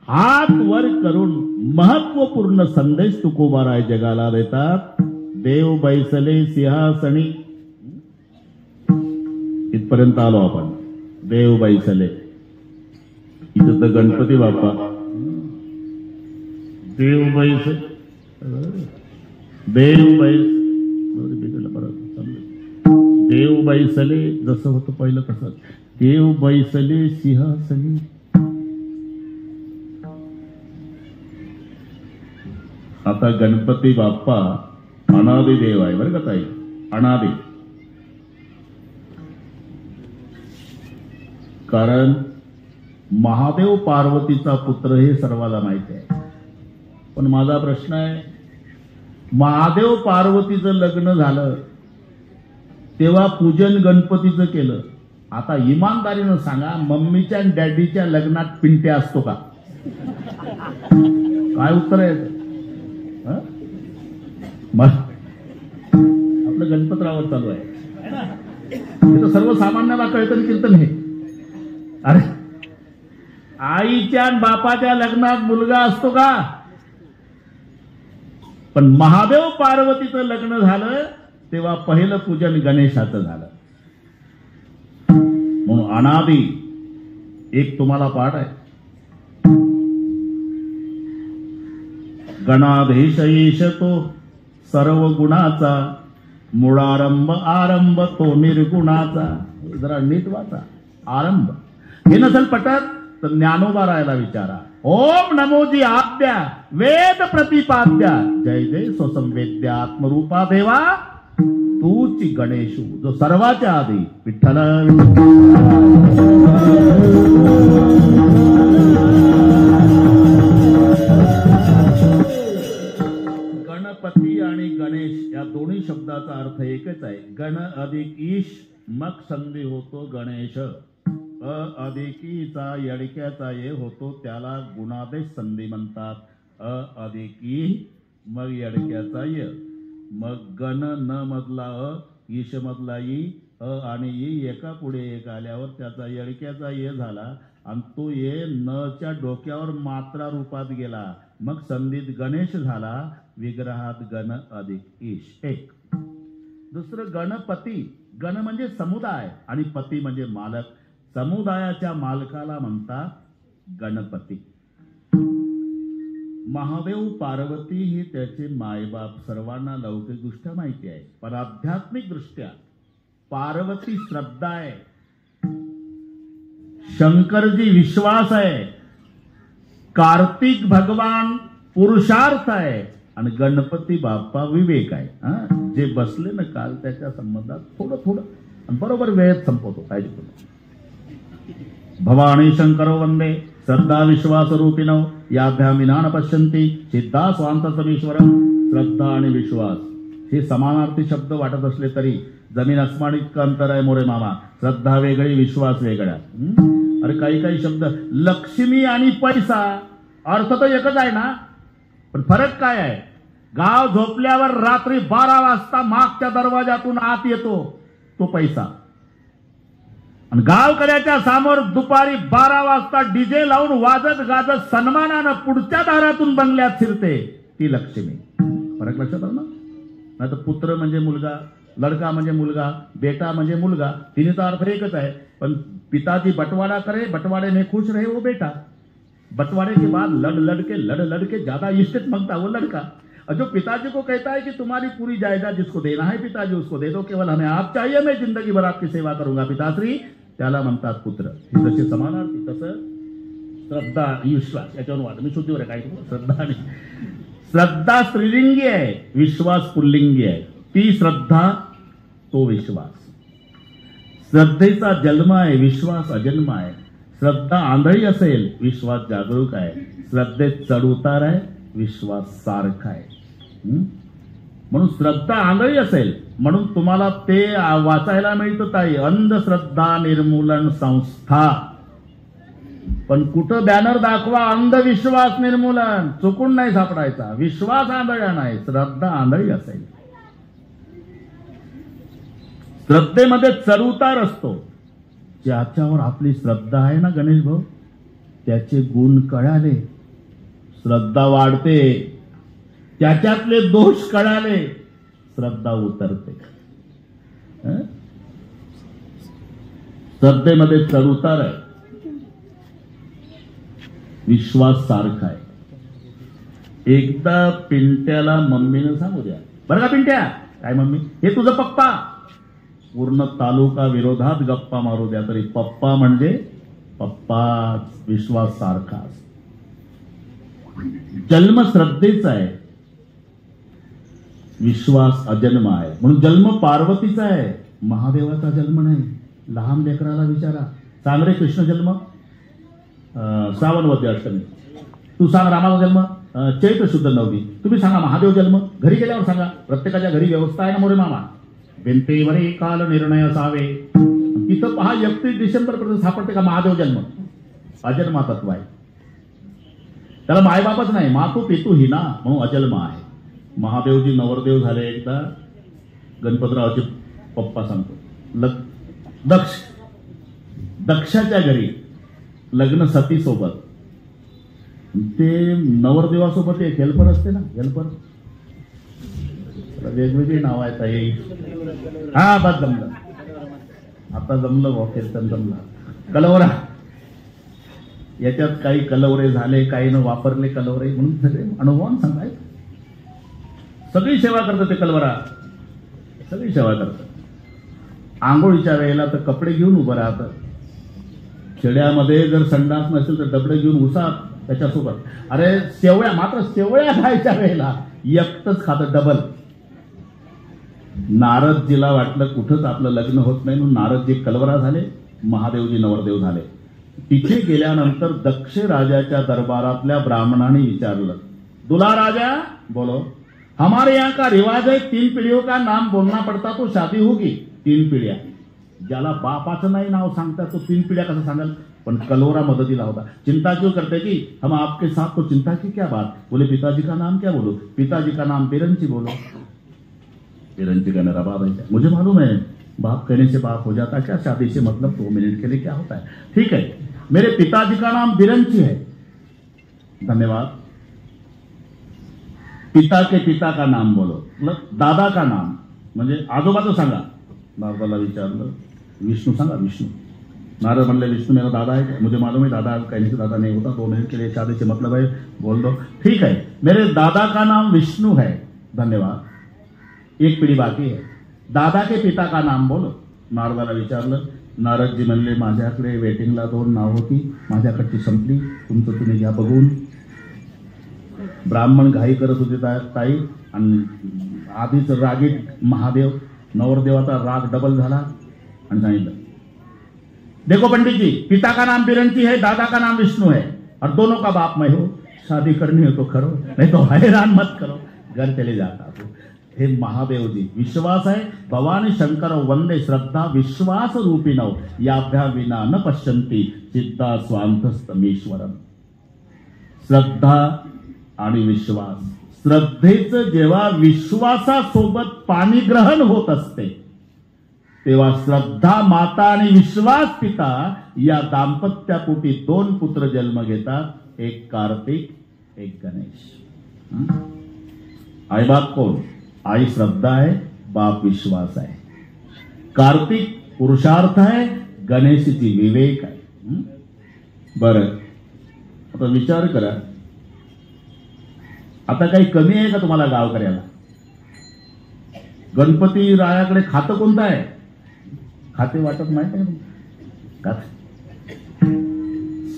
हात वर करून महत्वपूर्ण संदेश तुकोबाराय जगाला देतात. देव बैसले सिंहासनी, इथपर्यंत आलो आपण. देव बैसले, इथं तर गणपती बाप्पा. देव बैसले, देव बिघडलं परत. देव बैसले जसं होतं पहिलं तसं. देव बैसले सिंहासनी. आता गणपती बाप्पा अनादि देव आहे बरं का ताई, अनादि. कारण महादेव पार्वतीचा पुत्र हे सर्वाला माहिती आहे. पण माझा प्रश्न आहे, महादेव पार्वतीचं लग्न झालं तेव्हा पूजन गणपतीचं केलं. आता इमानदारीनं सांगा, मम्मीच्या आणि डॅडीच्या लग्नात पिंट्या असतो का? काय उत्तर आहे? आपलं गणपतरावर चालू आहे. हे तर सर्वसामान्याला कीर्तन कीर्तन हे. अरे आईच्या आणि बापाच्या लग्नात मुलगा असतो का? पण महादेव पार्वतीचं लग्न झालं तेव्हा पहिलं पूजन गणेशाचं झालं. म्हणून अनादि एक तुम्हाला पाठ आहे. गणाधीश ईश तो सर्व गुणाचा, मुळारंभ आरंभ तो निर्गुणाचा. जरा नीट वाचा. आरंभ हे नसेल पटत तर ज्ञानोबा रायला विचारा. ओम नमोजी आद्या वेद प्रतिपाद्या, जय जय स्वसंवेद्या आत्मरूपा देवा तूची गणेशू, जो सर्वाच्या आधी विठ्ठल. गणपती आणि गणेश या दोन्ही शब्दाचा अर्थ एकच आहे. गण अधिक ईश, मग संधी होतो गणेश. अधिकीचा यडक्याचा ये होतो, त्याला गुणादेश संधी म्हणतात. अधिक ई मग यडक्याचा य, मग गण न मधला ईश मधला ई, आणि ई एका पुढे एक आल्यावर त्याचा यडक्याचा ये झाला आणि तो ये नच्या डोक्यावर मात्रा रूपात गेला. मग संधीत गणेश झाला, विग्रहात गण अधिक ईश एक. दुसरं गणपती. गण म्हणजे समुदाय आणि पती म्हणजे मालक. समुदायाच्या मालकाला म्हणतात गणपती. महादेव पार्वती हे त्याचे मायबाप सर्वांना लौकिकदृष्ट्या माहिती आहे. पण आध्यात्मिक दृष्ट्या पार्वती श्रद्धा आहे, शंकरजी विश्वास आहे, कार्तिक भगवान पुरुषार्थ आहे आणि गणपती बाप्पा विवेक आहे. जे बसले ना काल त्याच्या संबंधात थोडं थोडं आणि बरोबर वेळेत संपवतो. काय भवानी शंकर वंदे श्रद्धा विश्वास रूपिणो याभ्याम विना पश्यन्ति सिद्धा स्वांत समीश्वरम. श्रद्धा आणि विश्वास हे समानार्थी शब्द वाटत असले तरी जमीन अस्मान इतकं अंतर आहे मोरे मामा. श्रद्धा वेगळी, विश्वास वेगळा. अरे काही काही शब्द, लक्ष्मी आणि पैसा अर्थ तर एकच आहे ना, पण फरक काय आहे? गाव झोपल्यावर रात्री 12 वाजता मागच्या दरवाजातून आत येतो तो पैसा, आणि गावकऱ्याच्या समोर दुपारी 12 वाजता डीजे लावून वाजत गाजत सन्मानानं पुढच्या दारातून बंगल्यात शिरते ती लक्ष्मी. फरक लक्षात आलं ना? नाही तर पुत्र म्हणजे मुलगा, लड़का म्हणजे मुलगा, बेटा म्हणजे मुलगा, तिन्हीचा अर्थ एकच आहे. पण पिताजी बंटवारा करे, बंटवारे में खुश रहे वो बेटा, बंटवारे के बाद लड़ लड़के ज्यादा इस्टेट मांगता वो लड़का. और जो पिताजी को कहता है कि तुम्हारी पूरी जायदाद जिसको देना है पिताजी उसको दे दो, केवल हमें आप चाहिए, मैं जिंदगी भर आपकी सेवा करूंगा पिताश्री, त्याला म्हणतात पुत्र. जसे समानार्थी तसं श्रद्धा विश्वास याच्यावर वाद. मी शुद्धीवर आहे काय. श्रद्धा आणि श्रद्धा स्त्रीलिंगी आहे, विश्वास पुल्लिंगी आहे. ती श्रद्धा तो विश्वास. श्रद्धेचा जन्म आहे, विश्वास अजन्म आहे. श्रद्धा आंधळी असेल, विश्वास जागरूक आहे. श्रद्धेत चढउतार आहे, विश्वास सारखा आहे. म्हणून श्रद्धा आंधळी असेल म्हणून तुम्हाला ते वाचायला मिळतं ताई, अंधश्रद्धा निर्मूलन संस्था. पण कुठं बॅनर दाखवा अंधविश्वास निर्मूलन, चुकून नाही सापडायचा. विश्वास आंधळा नाही, श्रद्धा आंधळी असेल. श्रद्धेमध्ये चढउतार असतो. ज्याच्यावर आपली श्रद्धा आहे ना गणेश भाऊ, त्याचे गुण कळाले श्रद्धा वाढते, त्याच्यातले दोष कळाले, श्रद्धा उतरते. श्रद्धेमध्ये चढउतार आहे, विश्वास सारखा आहे. एकदा पिंट्याला मम्मीनं सांगू द्या, बरं का पिंट्या, काय मम्मी, हे तुझं पप्पा. पूर्ण तालुका विरोधात गप्पा मारू द्या, तरी पप्पा म्हणजे पप्पा, विश्वास सारखा. जन्म श्रद्धेचा आहे, विश्वास अजन्म आहे. म्हणून जन्म पार्वतीचा आहे, महादेवाचा जन्म नाही. लहान लेकराला विचारा, सांग रे कृष्ण जन्म श्रावण वद्य अष्टमी, तू सांग रामाचा जन्म चैत्र शुद्ध नवमी, तुम्ही सांगा महादेव जन्म. घरी गेल्यावर सांगा, प्रत्येकाच्या घरी व्यवस्था आहे ना मोरे मामा, भिंतीवरी काल निर्णय असावे. तिथं पहा 31 डिसेंबर पर्यंत सापडते का महादेव जन्म. अजन्मा तत्व आहे, त्याला मायबापच नाही, मातू पितू हिना, म्हणून अजन्म आहे. महादेवजी नवरदेव झाले एकदा, गणपतरावचे पप्पा सांगतो, दक्षाच्या घरी लग्न सती सोबत, ते नवरदेवासोबत एक हेल्पर असते ना, हेल्पर, वेगवेगळी नाव आहेत ताई. हा बस जमलं, आता जमलं भाऊ, कीर्तन जमलं. कलवरा, याच्यात काही कलवरे झाले, काही न वापरले कलवरे, म्हणून सगळे अनुभवान सांगाय. सगळी सेवा करतात ते कलवरा, सगळी सेवा करतात. आंघोळीच्या वेळेला तर कपडे घेऊन उभं राहतं. खेड्यामध्ये जर संडास नसेल तर डबडे घेऊन उसात त्याच्यासोबत. अरे शेवळ्या, मात्र शेवळ्या खायच्या वेळेला एकटंच खातं डबल. नारदजीला वाटलं कुठंच आपलं लग्न होत नाही, म्हणून नारदजी कलवरा झाले, महादेवजी नवरदेव झाले. तिथे गेल्यानंतर दक्ष राजाच्या दरबारातल्या ब्राह्मणाने विचारलं, दुला राजा बोलो, हमारे यहाँ का रिवाज है 3 पीढ़ियों का नाम बोलना पड़ता तो शादी होगी. 3 पिढ्या, ज्याला बापाचं नाही नाव सांगतात तो 3 पिढ्या कसं सांगाल. पण कलोरा मदतीला होता. चिंता क्यों करते कि हम आपके साथ, तो चिंता की क्या बात. बोले पिताजी का नाम क्या बोलो, पिताजी का नाम बिरंची बोलो. बिरंची का मेरा बाप है, मुझे मालूम है बाप कहने से बाप हो जाता क्या, शादी से मतलब 2 मिनट के लिए क्या होता है. ठीक है, मेरे पिताजी का नाम बिरंची है. धन्यवाद. पिता के पिता का नाम बोलो, मतलब दादा का नाम, म्हणजे आजोबाचं सांगा. नारदाला विचारलं, विष्णू सांगा, विष्णू. नारद म्हणले, विष्णू मेरा दादा है, मुझे मालूम है दादा कहने से दादा नहीं होता, 2 मिनट के लिए शादी से मतलब है, बोल दो. ठीक है, मेरे दादा का नाम विष्णु है. धन्यवाद. 1 पिढी बाकी है, दादा के पिता का नाम बोलो. नारदाला विचारलं. नारदजी म्हणले, माझ्याकडे वेटिंगला 2 नाव होती, माझ्याकडची संपली, तुमचं तुम्ही घ्या बघून. ब्राह्मण घाई करत होते ताई, आणि आधीच रागीट महादेव, नवरदेवाचा राग डबल झाला आणि सांगितलं, देखो पंडित जी, पिता का नाम बिरंची है, दादा का नाम विष्णु है, और दोनों का बाप मैं हूं. शादी करनी हो तो करो, नहीं तो हैरान मत करो, घर चले जाता. हे महादेवजी, विश्वास आहे. भवानी शंकर वंदे श्रद्धा विश्वास रूपिणव, याभ्या विना न पश्यंती चित्ता स्वांतस्तमीश्वरम. श्रद्धा आणि विश्वास. श्रद्धेचं जेव्हा विश्वासासोबत पाणीग्रहण होत असते, तेव्हा श्रद्धा माता आणि विश्वास पिता या दाम्पत्यापोटी 2 पुत्र जन्म घेतात, एक कार्तिक, एक गणेश. आई बाप कोण? आई श्रद्धा आहे, बाप विश्वास आहे. कार्तिक पुरुषार्थ आहे, गणेशची विवेक आहे. बरं, आता विचार करा, आता काही कमी आहे का तुम्हाला गावकऱ्याला? गणपती रायाकडे खातं कोणतं आहे? खाते वाटत माहिती आहे का?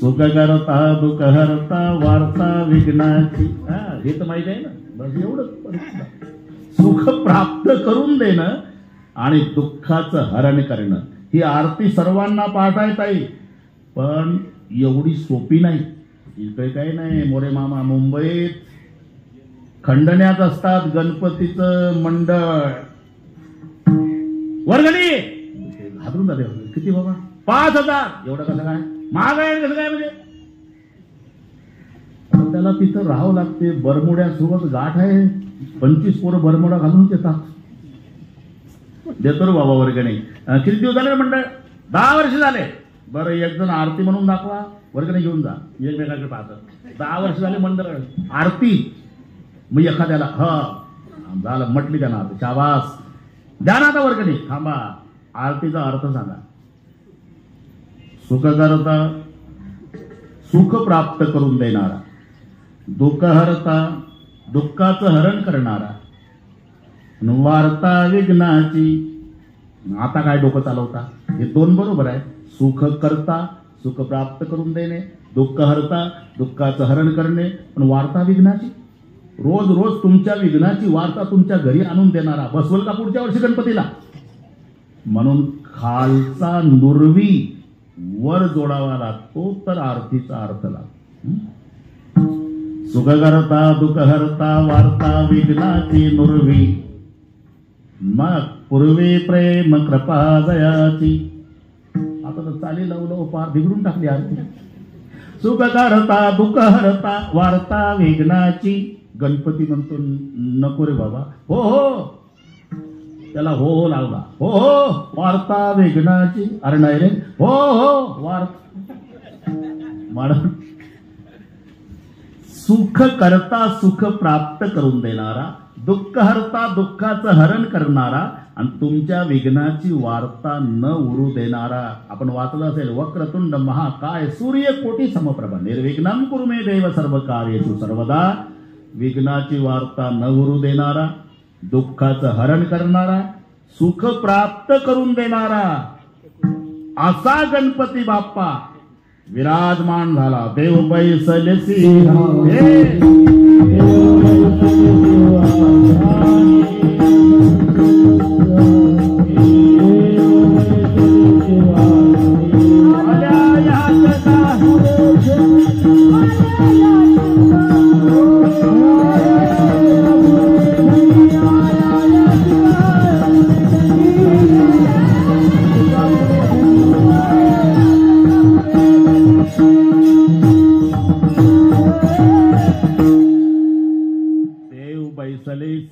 सुख करता दुःख हरता वार्ता विघ्नाची, हे तर माहिती आहे ना. बस एवढं. सुख प्राप्त करून देणं आणि दुःखाचं हरण करणं, ही आरती सर्वांना पाठ आहे ताई, पण एवढी सोपी नाही. इकडे काही नाही मोरे मामा, मुंबईत खंडण्यात असतात गणपतीचं मंडळ. वर्गणी घाबरून जाते. किती बाबा? 5,000. एवढं कसं काय महाग आहे? कसं काय म्हणजे? त्याला तिथं राहावं लागते. बरमुड्यासोबत गाठ आहे. 25 पोरं बरमुडा घालून येतात. देतो रे बाबा वर्गणी. किती दिवस झाले मंडळ? 10 वर्ष झाले. बरं एक जण आरती म्हणून दाखवा, वर्गणी घेऊन जा. एकमेकांकडे पाहतात. 10 वर्ष झाले मंडळ आरती. मग एखाद्याला झालं म्हटली त्यांना आरती, शाबास द्या ना आता वर्गणी. थांबा, आरतीचा अर्थ सांगा. सुख करता, सुख प्राप्त करून देणारा. दुःख हरता, दुःखाचं हरण करणारा. वार्ता विघ्नाची. आता काय डोकं चालवता? हे 2 बरोबर आहे. सुख करता, सुख प्राप्त करून देणे. दुःख हरता, दुःखाचं हरण करणे. पण वार्ता विघ्नाची, रोज रोज तुमच्या विघ्नाची वार्ता तुमच्या घरी आणून देणारा. बसवल का पुढच्या वर्षी गणपतीला? म्हणून खालचा नुरवी वर जोडावा लागतो, तर आरतीचा अर्थ लागतो. सुख करता, दुःख हरता, वार्ता विघ्नाची नुरवी. मग पूर्वी प्रेम कृपा दयाची. आता तर चाली लवलव पार बिघडून टाकली आरती. सुख करता, दुःख हरता, वार्ता विघ्नाची. गणपती म्हणतो नको रे बाबा. हो हो, त्याला हो हो लागला. हो हो, वार्ता विघ्नाची. अरे नाही रे, हो हो वार्ता. म्हणून सुख करता, सुख प्राप्त करून देणारा. दुःख हरता, दुःखाचं हरण करणारा. आणि तुमच्या विघ्नाची वार्ता न उरू देणारा. आपण वाचलं असेल, वक्रतुंड महाकाय सूर्यकोटी समप्रभ निर्विघ्नं कुरु मे देव सर्व कार्येषु सर्वदा. विघ्नाची वार्ता न उरू देणारा, दुःखाचं हरण करणारा, सुख प्राप्त करून देणारा, असा गणपती बाप्पा विराजमान झाला. देव बैसलेसी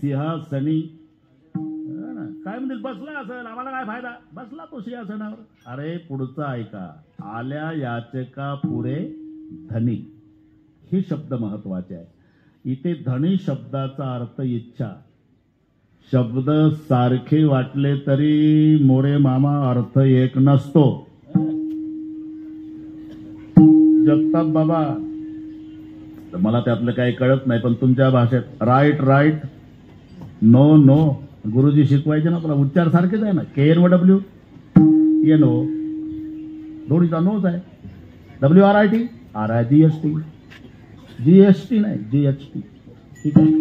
सिंहासनी. काय म्हणतील, बसला असेल, आम्हाला काय फायदा, बसला तो सिंहासनावर. अरे पुढचा ऐका. आल्या याचका पुरे धनी. हे शब्द महत्वाचे आहे. इथे धनी शब्दाचा अर्थ इच्छा. शब्द सारखे वाटले तरी मोरे मामा अर्थ एक नसतो. जगताप बाबा, मला त्यातलं काही कळत नाही, पण तुमच्या भाषेत राईट राईट, नो नो. गुरुजी शिकवायचे ना, तुला उच्चार सारखेच आहे ना. KNOW NO, दोन्हीचा नोच आहे. WRIT RIGST, GST नाही GHT. ठीक आहे.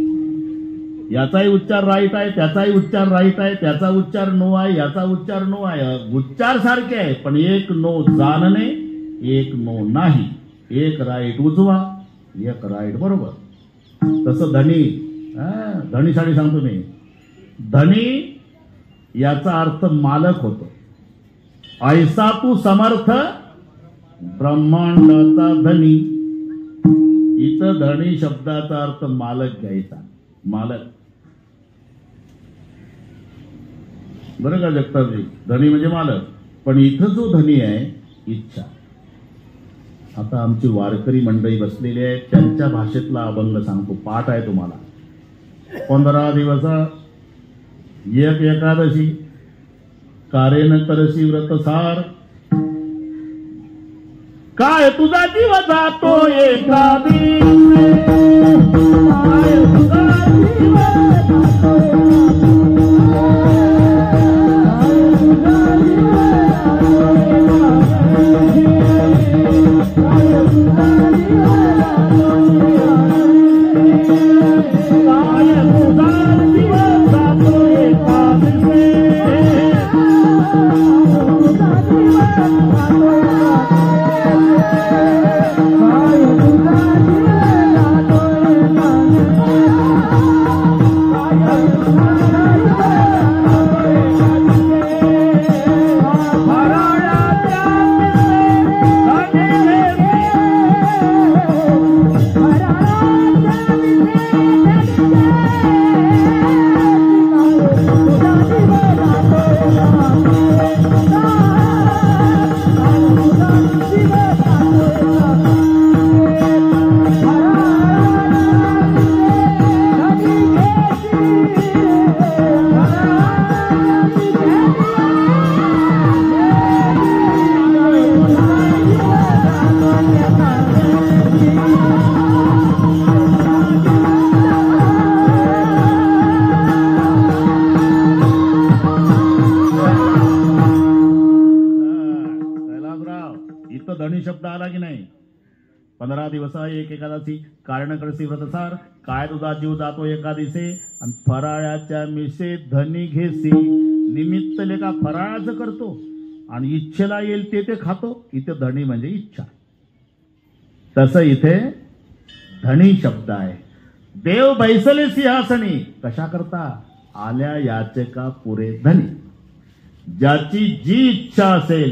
याचाही उच्चार राईट आहे, त्याचाही उच्चार राईट आहे, त्याचा उच्चार नो आहे, याचा उच्चार नो आहे. उच्चार सारखे आहे, पण एक नो जाणणे, एक नो नाही. एक राईट उजवा, एक राईट बरोबर. तसं धनी, धनीसाठी सांगतो मी. धनी याचा अर्थ मालक होतो. ऐसा तू समर्थ ब्रह्मांडाचा धनी. इथं धनी शब्दाचा अर्थ मालक घ्यायचा. मालक. बरं का जगतापजी, धनी म्हणजे मालक. पण इथं जो धनी आहे, इच्छा. आता आमची वारकरी मंडळी बसलेली आहे, त्यांच्या भाषेतला अभंग सांगतो. पाठ आहे तुम्हाला. 15 दिवस एक एकादशी, कारेन करशी व्रत सार. काय तुझा जीव जातो एकादी, काय तुझा जीव जातो इथं धनी शब्द आला की नाही? 15 दिवस एक एकादशी कारण कळसी व्रतसार काय तुझा जीव जातो एकादिसे आणि फराळाच्या मिसे धनी घेसी. निमित्त लेखा फराळाचं करतो आणि इच्छेला येईल ते खातो. इथे धनी म्हणजे इच्छा. तसं इथे धनी शब्द आहे. देव बैसले सिंहासनी कशा करता? आल्या याचका पुरे धनी. ज्याची जी इच्छा असेल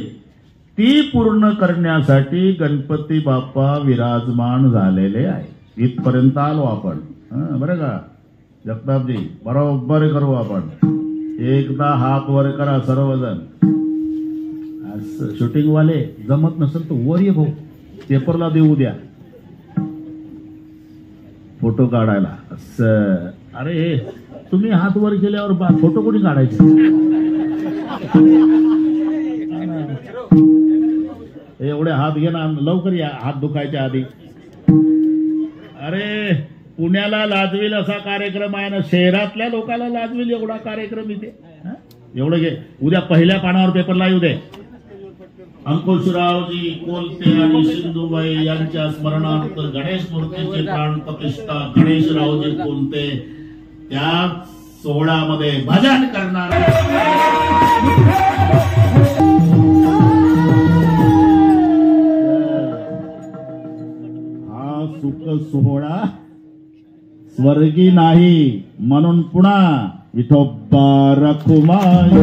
ती पूर्ण करण्यासाठी गणपती बाप्पा विराजमान झालेले आहे. इथपर्यंत आलो आपण. बरं का जगतापजी? बरोबर करू आपण. एकदा हात वर करा सर्वजण. शूटिंग वाले जमत नसेल तर वर ये भाऊ, पेपरला देऊ द्या फोटो काढायला. असं अरे तुम्ही हात वर केल्यावर फोटो कोणी काढायचे? एवढे हात घे ना लवकर या, हात दुखायच्या आधी. अरे पुण्याला लाजवेल असा कार्यक्रम आहे ना, शहरातल्या लोकांना लाजवेल एवढा कार्यक्रम इथे. एवढं घे. उद्या पहिल्या पानावर पेपरला येऊ दे. अंकुशरावजी कोलते आणि सिंधुबाई यांच्या स्मरणार्थ गणेश मूर्तीची प्राण प्रतिष्ठा गणेशरावजी कोलते त्या सोहळ्यामध्ये भजन करणार. हा सुख सोहळा स्वर्गी नाही म्हणून पुन्हा विठोबा रखुमाई.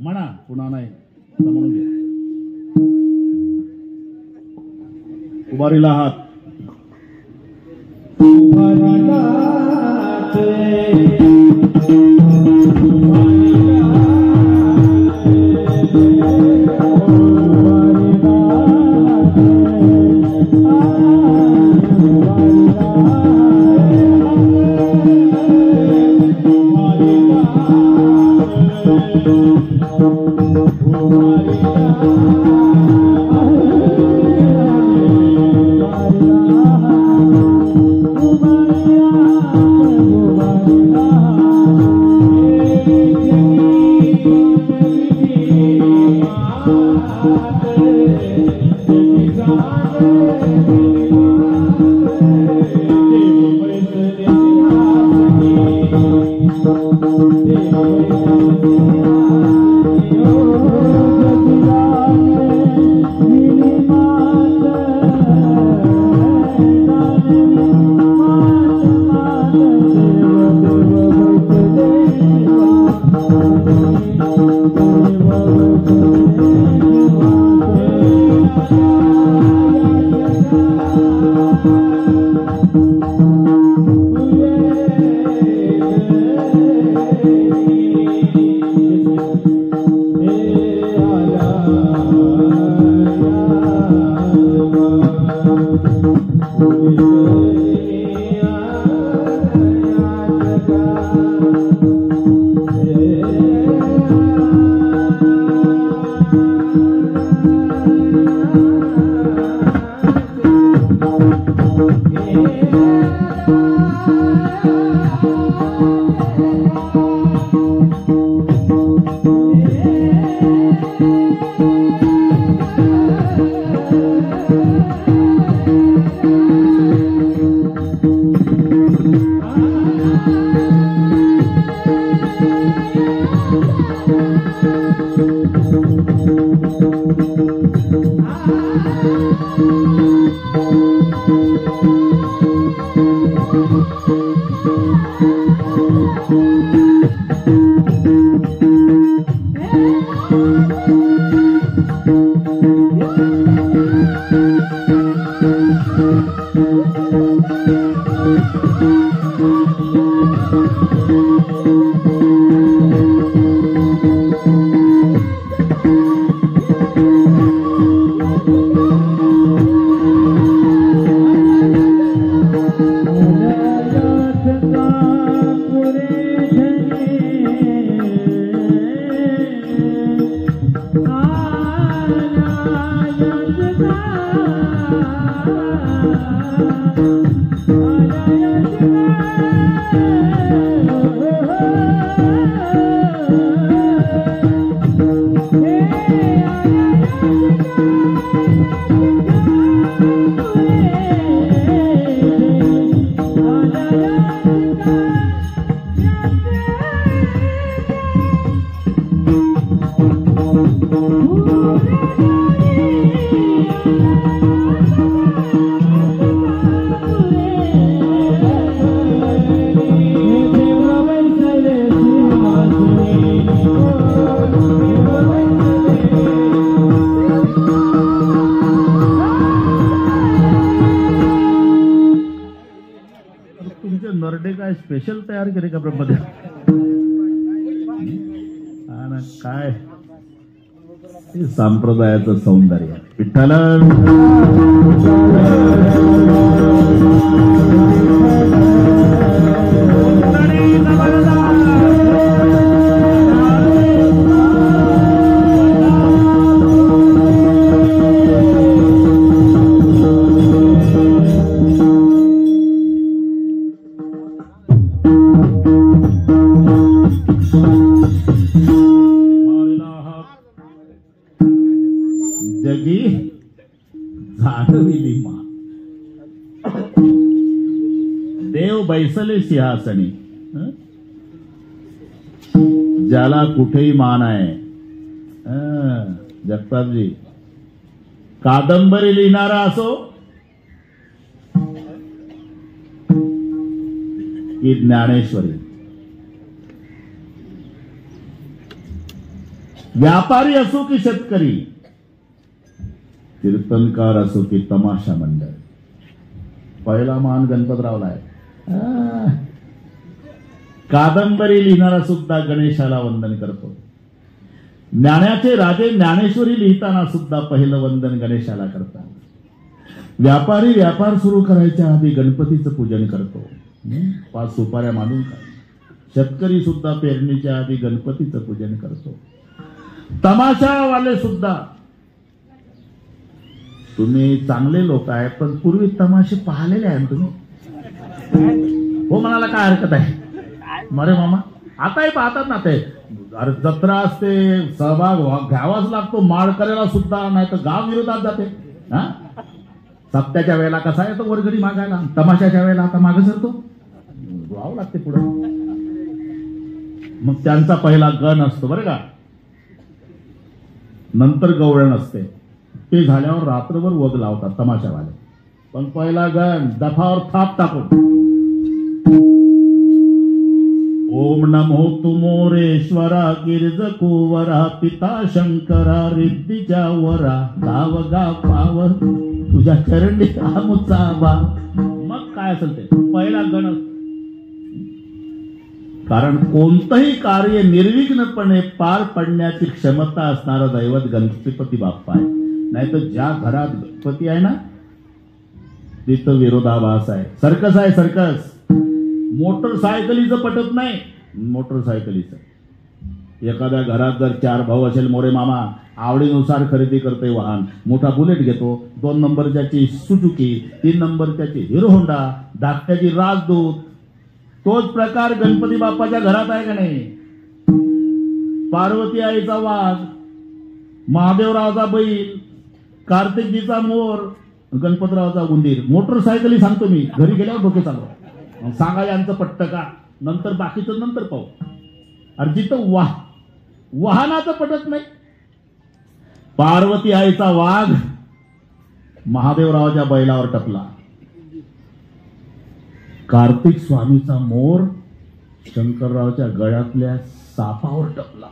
म्हणा पुन्हा नाही म्हणून घ्या. उभारीला हात. नरडे काय स्पेशल तयार केले का ब्रह्मदेव? काय हे संप्रदायाचं सौंदर्य. विठ्ठल जगी जाणविली मा देव बैसले सिंहासनी. ज्याला कुठेही मान आहे. जगतापजी कादंबरी लिहिणारा असो की ज्ञानेश्वरी, व्यापारी असो की शेतकरी, कीर्तनकार असो की तमाशा मंडळ, पहिला मान गणपतरावला आहे. कादंबरी लिहिणारा सुद्धा गणेशाला वंदन करतो. ज्ञानाचे राजे ज्ञानेश्वरी लिहिताना सुद्धा पहिलं वंदन गणेशाला करतात. व्यापारी व्यापार सुरू करायच्या आधी गणपतीचं पूजन करतो. 5 सुपाऱ्या मानून काय. शेतकरी सुद्धा पेरणीच्या आधी गणपतीचं पूजन करतो. तमाशावाले सुद्धा. तुम्ही चांगले लोक आहे पण पूर्वी तमाशे पाहिलेले आहे तुम्ही? हो म्हणाला काय हरकत आहे? मरे मामा आताही पाहतात ना ते. अरे जत्रा असते, सहभाग घ्यावाच लागतो. माळकऱ्याला सुद्धा, नाही तर गाव विरोधात जाते. सप्त्याच्या वेळेला कसा आहे तो वर्गणी मागायला, तमाशाच्या वेळेला आता मागे सरतो, व्हावं लागते पुढे. मग त्यांचा पहिला गण असतो बरं का, नंतर गवळण असते. ते झाल्यावर रात्रभर वग लावतात तमाशावाले. पण पहिला गण दफावर थाप टाकून ओम नमो तुमोरेश्वरा गिरज कुवरा पिता शंकरा रिद्धीच्या वरा गावगा पाव तुझ्या चरणी आमुचा बा. मग काय असेल ते पहिला गण. कारण कोणतंही कार्य निर्विघ्नपणे पार पडण्याची क्षमता असणारा दैवत गणपती बाप्पा आहे. नाही तर ज्या घरात गणपती आहे ना तिथं विरोधाभास आहे. सर्कस आहे सर्कस. मोटरसायकलीचं पटत नाही. मोटरसायकलीचं एखाद्या घरात जर 4 भाऊ असेल, मोरे मामा आवडीनुसार खरेदी करते वाहन. मोठा बुलेट घेतो, 2 नंबरची सुझुकी, 3 नंबरची हिरो होंडा, धाकट्याची राजदूत, तोच प्रकार गणपती बाप्पाच्या घरात आहे का नाही? पार्वती आईचा वाघ, महादेवरावचा बैल, कार्तिकजीचा मोर, गणपतरावचा उंदीर. मोटरसायकली सांगतो मी, घरी गेल्यावर डोके चालवा, सांगा यांचं पट्ट का, नंतर बाकीचं नंतर पाहू. अरे जिथं वाहनाचं पटत नाही. पार्वती आईचा वाघ महादेवरावच्या बैलावर टपला, कार्तिक स्वामीचा मोर शंकररावच्या गळ्यातल्या सापावर टपला,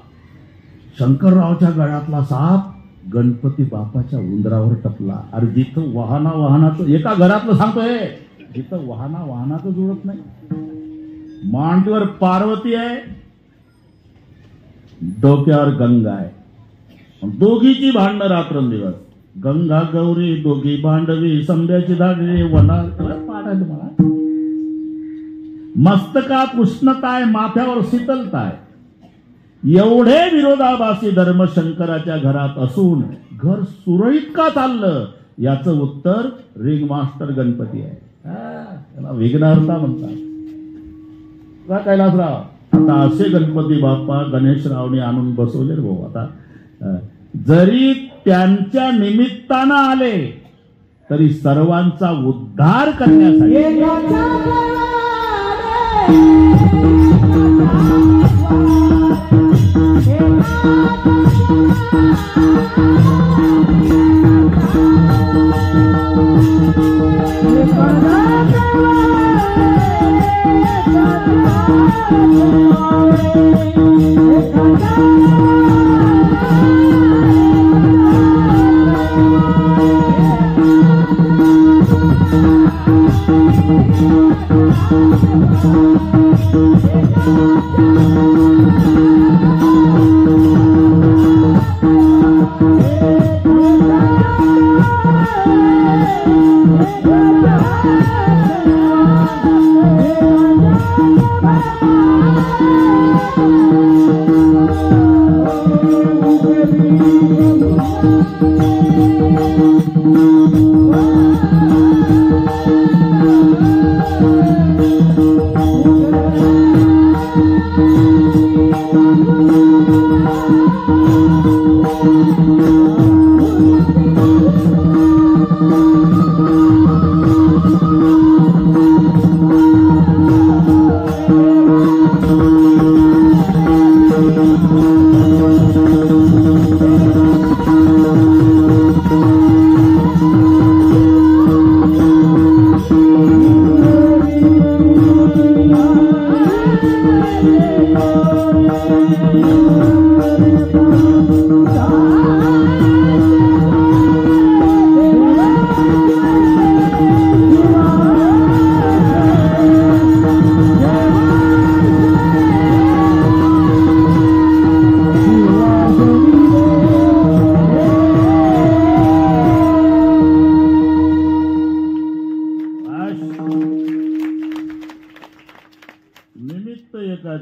शंकररावच्या गळ्यातला साप गणपती बाप्पाच्या उंदरावर टपला. अरे जिथं वाहनाचं, एका घरातलं सांगतोय, जिथं वाहनाचं जुळत नाही. मांडीवर पार्वती आहे, डोक्यावर गंगा आहे, दोघीची भांडणं रात्रंदिवस. गंगा गौरी दोघी भांडवी, संध्याची धागरी वनार. पाठ आहे तुम्हाला. मस्तकात उष्णता आहे, माथ्यावर शीतलता आहे. एवढे विरोधाभासी धर्म शंकराच्या घरात असून घर सुरळीत का चाललं, याचं उत्तर रिंग मास्टर गणपती आहे. त्याला विघ्नहर्ता म्हणतात. का कैलासराव? आता असे गणपती बाप्पा गणेशरावने आणून बसवले रे भाऊ. आता जरी त्यांच्या निमित्तानं आले तरी सर्वांचा उद्धार करण्यासाठी.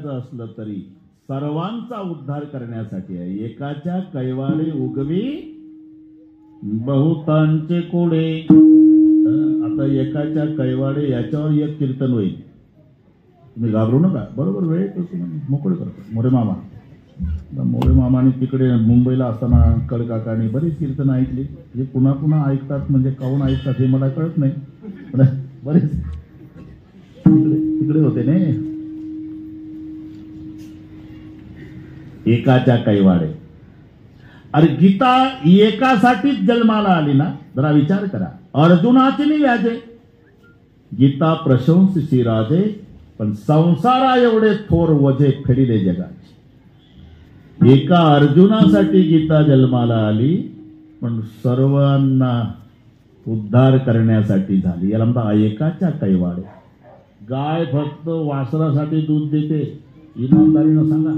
असलं तरी सर्वांचा उद्धार करण्यासाठी आहे. एकाच्या कैवाळे उगवी बहुतांचे कोडे. आता एकाच्या कैवाडे याच्यावर एक कीर्तन होईल. तुम्ही घाबरू नका, बरोबर वेळ मोकळे करतो. मोरे मामाने तिकडे मुंबईला असताना कडकाकाने बरीच कीर्तन ऐकली. हे पुन्हा पुन्हा ऐकतात, म्हणजे काहून ऐकतात हे मला कळत नाही, पण बरेच तिकडे होते ने. एकाच्या कैवाडे. अरे गीता एकासाठीच जन्माला आली ना, जरा विचार करा. अर्जुनाची नाही व्याजे, गीता प्रशंसी राजे, पण संसारा एवढे थोर वजे फेडिले जगाचे. एका अर्जुनासाठी गीता जन्माला आली, पण सर्वांना उद्धार करण्यासाठी झाली. याला म्हणतात एकाच्या कैवाडे. गाय फक्त वासरासाठी दूध देते, इमानदारीनं सांगा.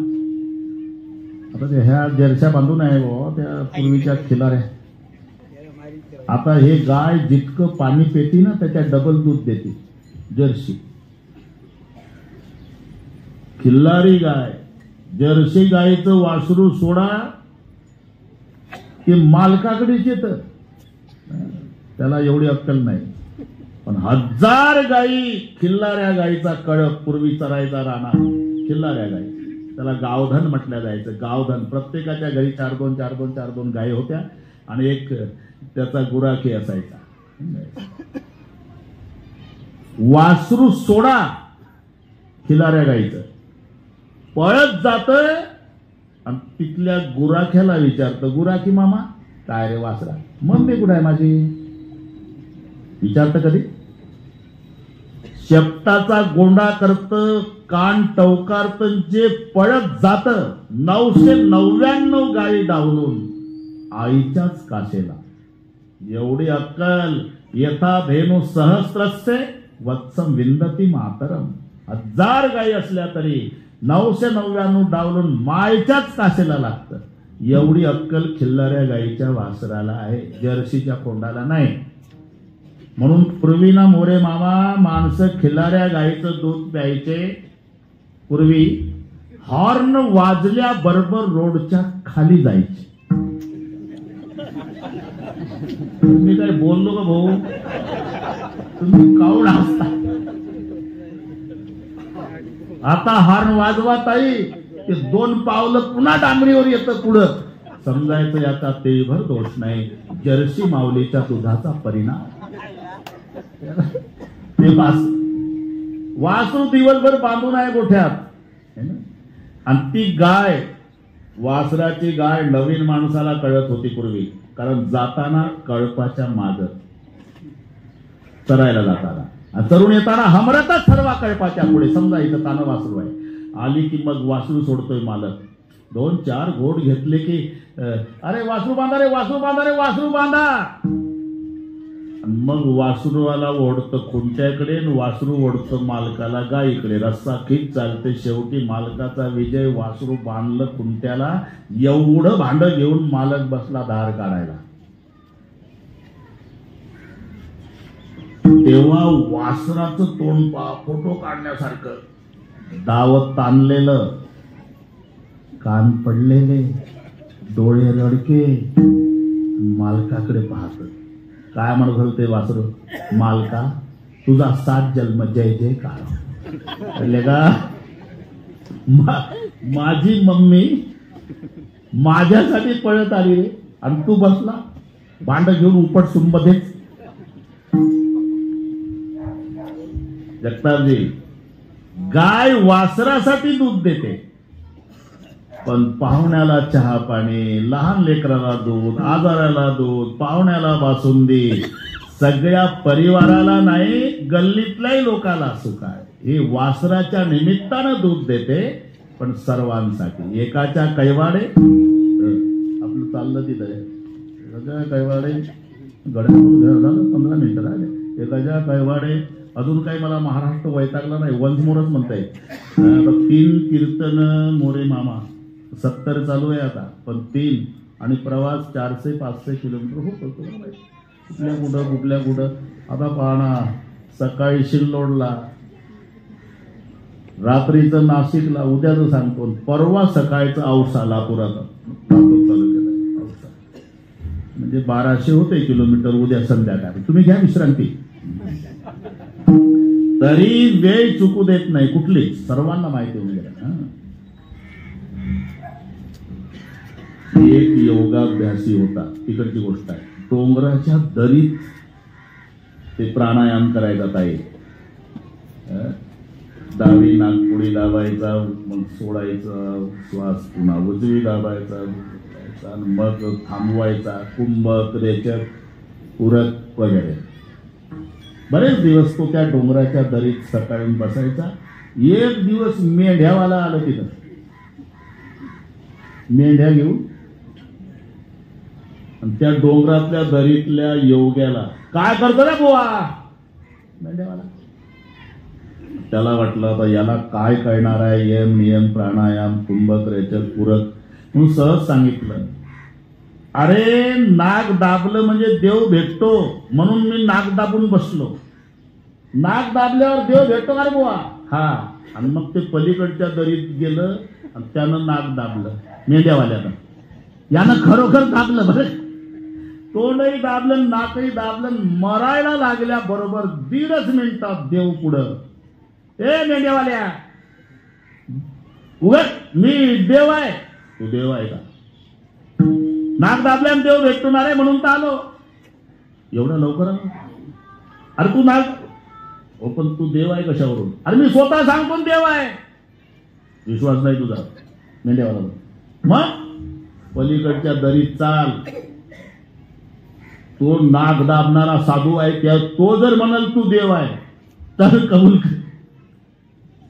आता ह्या जर्शा बांधून आहे वो, त्या पूर्वीच्या खिलाऱ्या. आता हे गाय जितकं पाणी पेती ना त्याच्या डबल दूध देते जर्सी. खिल्लारी गाय, जर्सी गायचं वासरू सोडा ते मालकाकडेच येतं. त्याला एवढी अक्कल नाही. पण 1000 गायी, खिल्लाऱ्या गायीचा कळप पूर्वी चरायचा राणा, खिल्लाऱ्या गायी, त्याला गावधन म्हटलं जायचं. गावधन, प्रत्येकाच्या घरी 4-2 गायी होत्या आणि एक त्याचा गुराखी असायचा. वासरू सोडा खिलाऱ्या गाईचं, पळत जात आणि तिथल्या गुराख्याला विचारतं, गुराखी मामा काय रे वासरा, मम्मी कुठे आहे माझी, विचारतं कधी? शेपटाचा गोंडा करत, कान टवकारत, जे पळत जात 999 गायी डावलून आईच्याच काशेला. एवढी अक्कल, यथा धेनु सहस्रस्य वत्सम विंदती मातरम. 1000 गायी असल्या तरी 999 डावलून मायच्याच काशेला लागतं. एवढी अक्कल खिल्लाऱ्या गायीच्या वासराला आहे, जर्सीच्या कोंडाला नाही. म्हणून पूर्वी ना मोरे मामा, माणसं खिल्लाऱ्या गायीचं दूध प्यायचे. पूर्वी हॉर्न वाजल्याबरोबर रोडच्या खाली जायचे. तुम्ही काय बोललो का भाऊ, तुम्ही काऊन हसता? आता हॉर्न वाजवा ताई, ते 2 पावलं पुन्हा डांबरीवर येतं पुढं, समजायचं याचा तेभर दोष नाही, जर्सी माऊलीच्या दुधाचा परिणाम. ते वासरू दिवसभर बांधून आहे गोठ्यात, आणि ती गाय, वासराची गाय नवीन माणसाला कळत होती पूर्वी, कारण जाताना कळपाच्या माग चरायला जाताना, तरुण येताना हमरतच ठरवा कळपाच्या पुढे, समजायचं तानं वासरू आहे. आली की मग वासरू सोडतोय मालक, 2-4 घोट घेतले की अरे वासरू बांधा रे, वासरू बांधा रे, वासरू बांधा. मग वासरूवाला ओढतं खुंट्याकडे, वासरू ओढतं मालकाला गायीकडे, रस्सा खीच चालते. शेवटी मालकाचा विजय. वासरू बांधलं खुंट्याला, एवढं भांड घेऊन मालक बसला धार काढायला. तेव्हा वासराचं तोंड फोटो काढण्यासारखं, दावत ताणलेलं, कान पडलेले, डोळे रडके, मालकाकडे पाहत. काय म्हणत होतं ते वासरू, मालका तुझा 7 जन्म जय जयकार. कळले का? माझी मम्मी माझ्यासाठी पळत आली रे, आणि तू बसला भांड घेऊन उपट सुंबधेच. जगतापजी, गाय वासरासाठी दूध देते, पण पाहुण्याला चहा पाणी, लहान लेकराला दूध, आजाराला दूध, पाहुण्याला बासुंदी, सगळ्या परिवाराला नाही, गल्लीतल्याही लोकाला सुख आहे. हे वासराच्या निमित्तानं दूध देते, पण सर्वांसाठी. एकाच्या कैवाडे, आपलं चाललं तिथं कैवाडे, गड्या झालं 15 मिनिटं राहिले. एकाच्या कैवाडे, अजून काही मला महाराष्ट्र वैतागला नाही, वंश मोरच म्हणता येईल. 3 कीर्तन मोरे मामा, 70 चालू आहे आता, पण 3 आणि प्रवास 400-500 किलोमीटर होतो. कुठल्या कुठं आता पाहणा, सकाळी शिल्लोडला, रात्रीचं नाशिकला, उद्याचं सांगतो, परवा सकाळचं औसा, लातूराचा तालुक्यात औसा, म्हणजे 1200 होते किलोमीटर. उद्या संध्याकाळी तुम्ही घ्या विश्रांती, तरी वेळ चुकू देत नाही कुठली, सर्वांना माहिती होऊन गेलं. एक योगाभ्यासी होता, तिकडची गोष्ट आहे, डोंगराच्या दरीत ते प्राणायाम करायचा. ताई डावी नागपुडी दाबायचा, मग सोडायचा श्वास, पुन्हा उजवी दाबायचा, मग थांबवायचा, कुंभक, रेचक, उरक वगैरे. बरेच दिवस तो त्या डोंगराच्या दरीत सकाळी बसायचा. एक दिवस मेंढ्यावाला आलं तिथं, मेंढ्या घेऊन, आणि त्या डोंगरातल्या दरीतल्या योग्याला, काय करतो रे बुवा, मेंढ्यावाला. त्याला वाटलं आता याला काय कळणार आहे, यम नियम प्राणायाम कुंभक रेचक पूरक, म्हणून सहज सांगितलं, अरे नाक दाबलं म्हणजे देव भेटतो, म्हणून मी नाक दाबून बसलो. नाक दाबल्यावर देव भेटतो का रे बुवा? हा. आणि मग ते पलीकडच्या दरीत गेलं आणि त्यानं नाक दाबलं मेंढ्यावाल्यानं, यानं खरोखर दाबलं बरं. तोंडही दाबलं नाकही दाबलं मरायला लागल्या बरोबर 1.5 मिनिटात देव पुढं, ए मेंढ्यावाल्या उगत मी देव आहे. तू देव आहे का? नाक दाबल्याने देव भेटणार आहे म्हणून तर आलो. एवढं लवकर आलो? अरे तू नाक हो पण तू देव आहे कशावरून? अरे मी स्वतः सांगतो देव आहे. विश्वास नाही तुझा मेंढ्यावाला? मग पलीकडच्या दरीत चाल. तो नाक दाबणारा साधू आहे त्या तो जर म्हणाल तू देव आहे तर कबूल कर.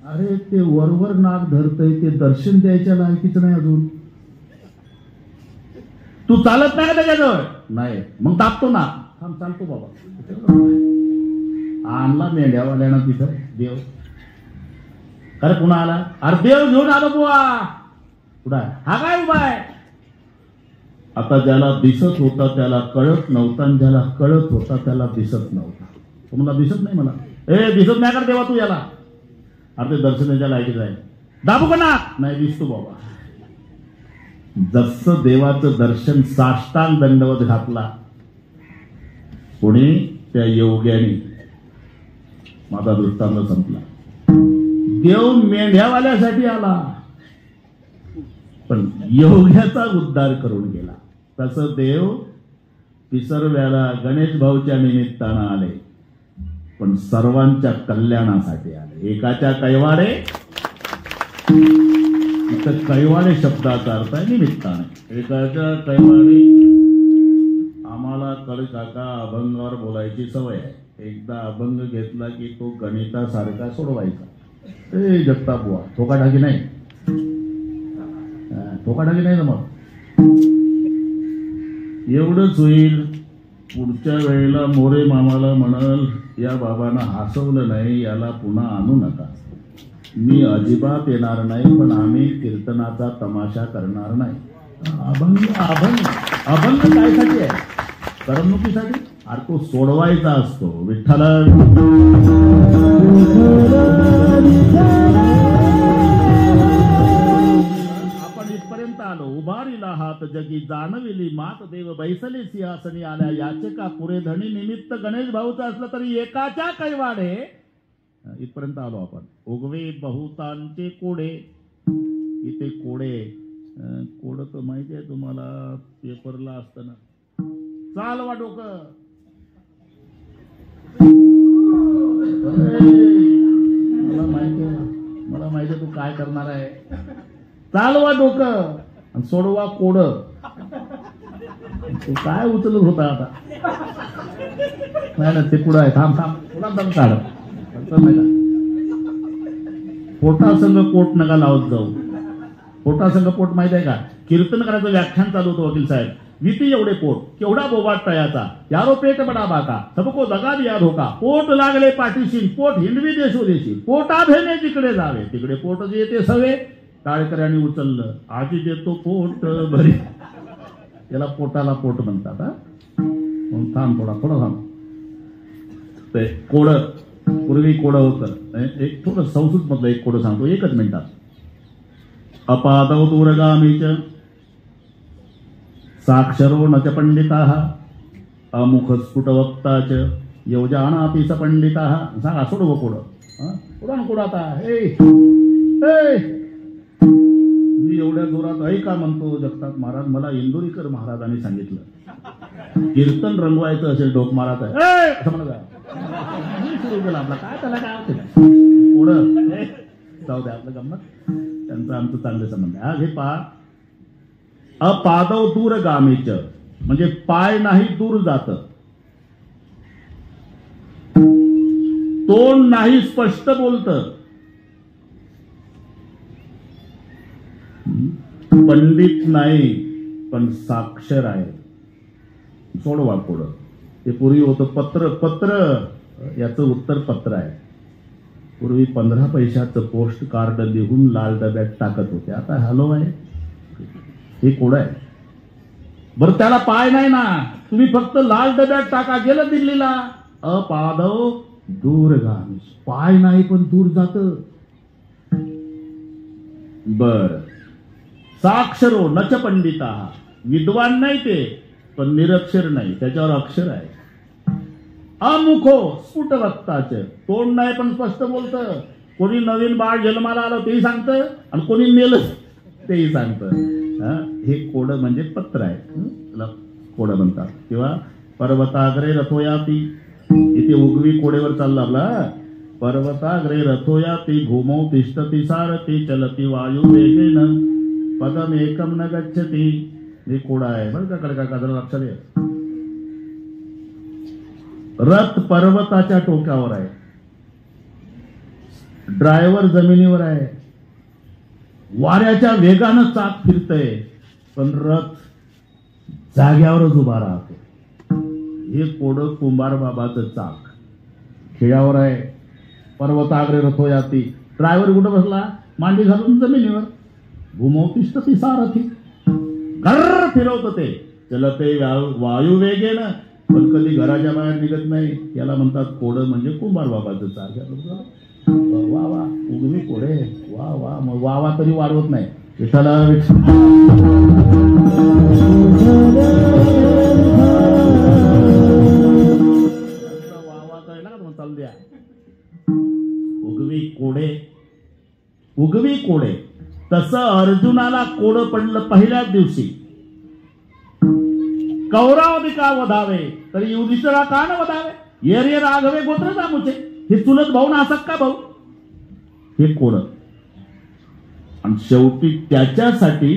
अरे ते वरवर नाक धरतय ते दर्शन द्यायच्या लायकीच नाही अजून. तू चालत नाही का त्याच्याजवळ? नाही. मग दाबतो ना. थांब चालतो बाबा. आणला मेंढ्यावाल्यानं तिथं देव. अरे पुन्हा आला? अरे देव घेऊन आलो बुवा. कुठं हा काय उभा आहे? आता ज्याला दिसत होता त्याला कळत नव्हता आणि ज्याला कळत होता त्याला दिसत नव्हता. तुम्हाला दिसत नाही? मला ए दिसत नाही का देवा तू याला? अरे ते दर्शनाच्या लायकीच आहे. दाबू का ना? नाही दिसतो बाबा. जसं देवाचं दर्शन साष्टांग दंडवत घातला कोणी त्या योग्याने. माझा दृष्टांत संपला. देव मेंढ्यावाल्यासाठी आला पण योग्याचा उद्धार करून गेला. तसं देव पिसरव्याला गणेश भाऊच्या निमित्तानं आले पण सर्वांच्या कल्याणासाठी आले. एकाच्या कैवाडे, इथं कैवाडे शब्दाचा अर्थ आहे निमित्ताने. एकाच्या कैवाडे आम्हाला कळ काका अभंगावर बोलायची सवय आहे. एकदा अभंग घेतला की तो गणितासारखा सोडवायचा. ए जगताप बुवा ठोकाठाकी नाही, ठोकाठाकी नाही जमत. एवढंच होईल. पुढच्या वेळेला मोरे मामाला म्हणाल या बाबांना हसवलं नाही याला पुन्हा आणू नका. मी अजिबात येणार नाही पण आम्ही कीर्तनाचा तमाशा करणार नाही. अभंग अभंग अभंग कायसाठी आहे? करमणुकीसाठी. अरे तो सोडवायचा असतो. विठ्ठल आपण इथपर्यंत आलो. उभारीला हात जगी जाणविली मात देव बैसले सिंहासनी आल्या. याचे का पुरे धणी निमित्त गणेश भाऊचं असलं तरी एकाच्या कैवाडे. इथपर्यंत आलो आपण. उगवे बहुतांचे कोडे. इथे कोडे कोड तर माहिती आहे तुम्हाला पेपरला असताना. चालवा डोकं. मला माहिती आहे तू काय करणार आहे. चालवा डोकं आणि सोडवा कोड. तू काय उचलत होता आता? नाही ना ते पुढं आहे. थांब थांब पुढा दम काढ. पोटासंग पोट नका लावत जाऊ. पोटासंग पोट माहिती आहे का? कीर्तन करायचं व्याख्यान चालू होतं वकील साहेब. विती एवढे पोट केवढा बोबाट तयाचा. यारो पेट बडा बाका सबको लगा दिया धोका. पोट लागले पाठीशी पोट हिंडवी देशोदेशी. पोटा भेने जिकडे जावे तिकडे पोट येते सवे. टाळकऱ्यांनी उचललं आजी देतो पोट भरी. याला पोटाला पोट म्हणतात. थांब थोडा थांब. ते कोड पूर्वी कोड होतं. एक थोडं संस्कृत मधलं एक कोड सांगतो एकच मिनिटात. अपादव दूरगामीच साक्षरो न च पंडिताः अमुख स्फुट वक्ताच योजानाति स पंडिताः. सांगा सोडव कोड. पुढं कोड आता. मी एवढ्या जोरात ऐका म्हणतो जगताप महाराज. मला इंदोरीकर महाराजांनी सांगितलं कीर्तन रंगवायचं असेल डोक मारायचं आहे असं म्हणा. सुरू केलं आपला काय त्याला काय होते पुढं. जाऊ द्या आपलं गंमत. त्यांचं आमचं चांगलं संबंध आहे. आज हे पहा. अपादव दूरगामीच म्हणजे पाय नाही दूर जात. तोंड नाही स्पष्ट बोलत. पंडित नाही पण साक्षर आहे. सोडवा पुढं. ते पूर्वी होतं पत्र याचं उत्तर पत्र आहे. पूर्वी 15 पैशाचं पोस्ट कार्ड लिहून लाल डब्यात टाकत होते. आता हॅलो आहे. हे कोड आहे. बरं त्याला पाय नाही ना. तुम्ही फक्त लाल डब्यात टाका. गेलं दिल्लीला. अपादव दूरगामी. पाय नाही पण दूर जात. बर. साक्षरो नच पंडिता. विद्वान नाही ते पण निरक्षर नाही, त्याच्यावर अक्षर आहे. अमुखो स्फुट वक्ताचे, तोंड नाही पण स्पष्ट बोलतं. कोणी नवीन बाळ जन्माला आलं तेही सांगतं आणि कोणी मेलं तेही सांगतं. हे कोड म्हणजे पत्र आहे, त्याला कोड म्हणतात. किंवा पर्वताग्रे रथोयाती, इथे उगवी कोडेवर चालला आपला. पर्वताग्रे रथोयाती भूमौ तिष्ठती सारथी चलती वायू वेगेन पदम एकम न गच्छती. हे कोड आहे बरं का. कडका जरा लक्षात घ्या. रथ पर्वताच्या टोकावर आहे, ड्रायव्हर जमिनीवर आहे, वाऱ्याच्या वेगानं चाक फिरतय, पण रथ जाग्यावरच उभा राहतो. हे कोड कुंभार बाबाचं चाक खेळावर आहे. पर्वताग्रे रथोयाती, ड्रायव्हर कुठं बसला, मांडी घालून जमिनीवर. भूमौ तिष्ठती सारथी, गर्र फिरवतं ते. चलते वायू वेगेन, पण कधी घराच्या बाहेर निघत नाही. याला म्हणतात कोड म्हणजे कुंभार बाबाचं चाक. वा वा उगवी कोडे, वा वा. मग वा वा तरी वाढवत नाही. विठ्ठला चालू द्या. उगवी कोडे, उगवी कोडे. तसं अर्जुनाला कोड पडलं पहिल्याच दिवशी. कौरवाधिका वधावे तरी युधिष्ठिरा का न वधावे, ये रे राघवे गोत्र जामुचे. हे चुलत भाऊ नासक का भाऊ, हे कोड. आणि शेवटी त्याच्यासाठी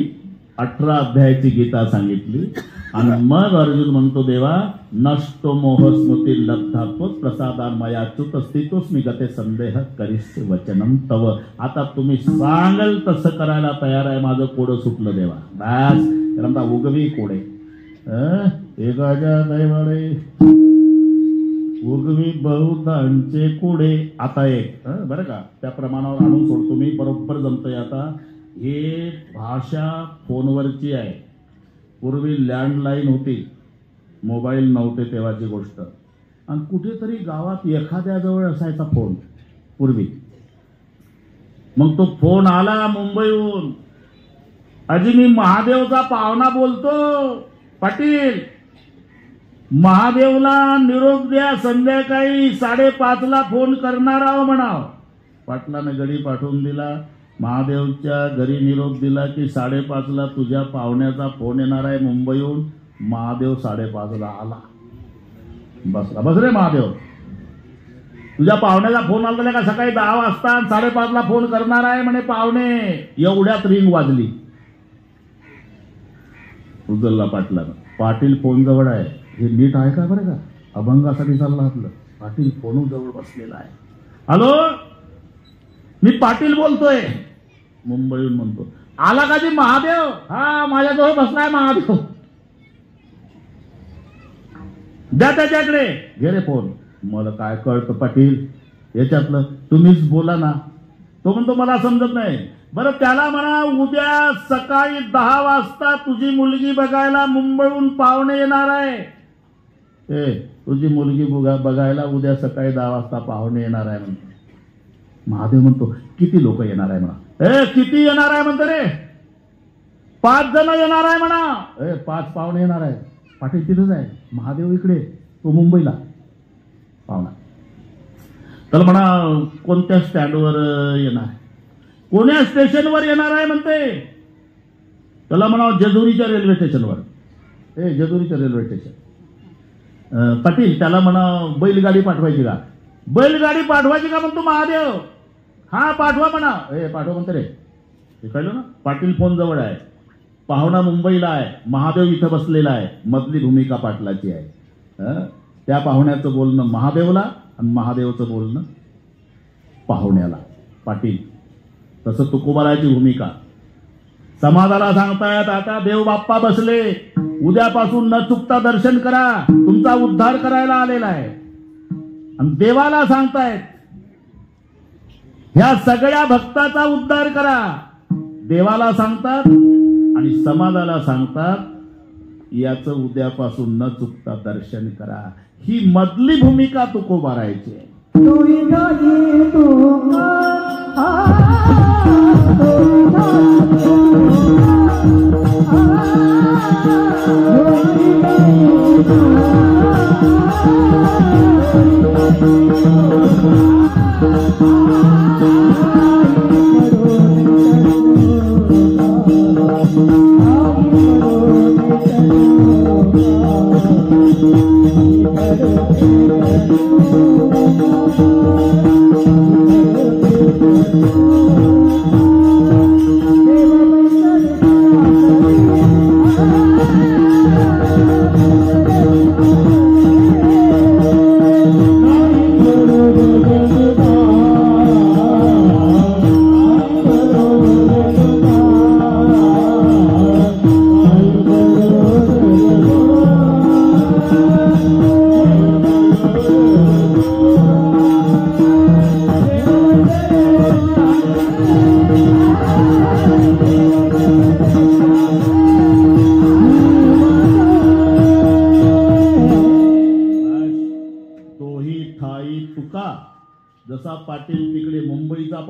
18 अध्यायाची गीता सांगितली. आणि मग अर्जुन म्हणतो, देवा नष्टो मोह स्मृती लब्धात्व प्रसादान मयाच्युत स्थितोस्मी गते संदेह करिष्य वचनम तव. आता तुम्ही सांगाल तसं करायला तयार आहे. माझं कोड सुटलं देवा. बस म्हणता उगवी कोडे. एकाच्या दैवाडे उगवी बहुतांचे कोडे. आता एक बरं का, त्या प्रमाणावर आणून सोडतो मी, बरोबर जमतंय. आता हे भाषा फोनवरची आहे. पूर्वी लँडलाईन होती, मोबाईल नव्हते तेव्हाची गोष्ट. आणि कुठेतरी गावात एखाद्याजवळ असायचा फोन पूर्वी. मग तो फोन आला मुंबईहून, अजी मी महादेवचा पाहुणा बोलतो पाटील, महादेवला निरोप द्या, संध्याकाळी 5:30ला फोन करणार आहो म्हणाव. पाटलाने गडी पाठवून दिला. महादेवच्या घरी निरोप दिला की 5:30ला तुझ्या पाहुण्याचा फोन येणार आहे मुंबईहून. महादेव 5:30ला आला, बसला. बस रे महादेव, तुझ्या पाहुण्याचा फोन आला का सकाळी 10 वाजता 5:30ला फोन करणार आहे म्हणे पाहुणे. एवढ्यात रिंग वाजली. उचलला पाटलानं. पाटील फोन जवळ आहे. हे नीट आहे का बरं का, अभंगासाठी चालला आपलं. पाटील फोन जवळ बसलेला आहे. हॅलो, मी पाटील बोलतोय. मुंबईहून म्हणतो, आला का जी महादेव? हा माझ्याजवळ बसलाय महादेव. द्या त्याच्याकडे. घे रे फोन. मला काय कळतं पाटील याच्यातलं, तुम्हीच बोला ना. तो म्हणतो मला समजत नाही. बरं त्याला म्हणा उद्या सकाळी 10 वाजता तुझी मुलगी बघायला मुंबईहून पाहुणे येणार आहे. तुझी मुलगी बघायला उद्या सकाळी 10 वाजता पाहुणे येणार आहे म्हणतो. महादेव म्हणतो किती लोक येणार आहे म्हणा. किती येणार आहे म्हणतो रे. 5 जण येणार आहे म्हणा. 5 पाहुणे येणार आहे. पाटील तिथंच आहे, महादेव इकडे, तो मुंबईला पाहुणा. तर म्हणा कोणत्या स्टँडवर येणार, कोण्या स्टेशनवर येणार आहे म्हणते. त्याला म्हणा जेजुरीच्या रेल्वे स्टेशनवर. जेजुरीच्या रेल्वे स्टेशन. पाटील त्याला म्हणा बैलगाडी पाठवायची का. बैलगाडी पाठवायची का म्हणतो महादेव. हा पाठवा म्हणा. पाठवा म्हणते रे. हे कळलं ना. पाटील फोन जवळ आहे, पाहुणा मुंबईला आहे, महादेव इथं बसलेला आहे. मधली भूमिका पाटलाची आहे. त्या पाहुण्याचं बोलणं महादेवला आणि महादेवचं बोलणं पाहुण्याला. पाटील तसं तुकोबाराची भूमिका. समाजाला सांगतायत आता देव बाप्पा बसले, उद्यापासून न चुकता दर्शन करा, तुमचा उद्धार करायला आलेला आहे. आणि देवाला सांगतायत ह्या सगळ्या भक्ताचा उद्धार करा. देवाला सांगतात आणि समाजाला सांगतात याचं उद्यापासून न चुकता दर्शन करा. ही मधली भूमिका तुकोबारायची आहे. Oh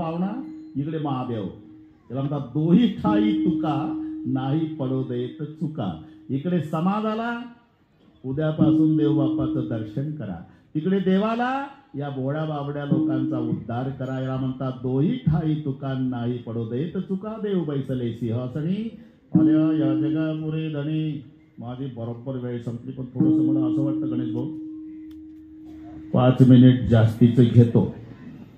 पाहुणा, इकडे महादेव. त्याला म्हणतात दोही ठाई तुका, नाही पडो देत चुका. इकडे समाजाला उद्यापासून देवबापाचं दर्शन करा, तिकडे देवाला या भोळ्या बाबड्या लोकांचा उद्धार करा. याला म्हणतात दोही ठाई तुका, नाही पडो देत चुका. देव बैसले सिंहासनी, आल्या या जगामुळे धणी. माझी बरोबर वेळ संपली, पण थोडस मला असं वाटतं गणेश भाऊ 5 मिनिट जास्तीचं घेतो.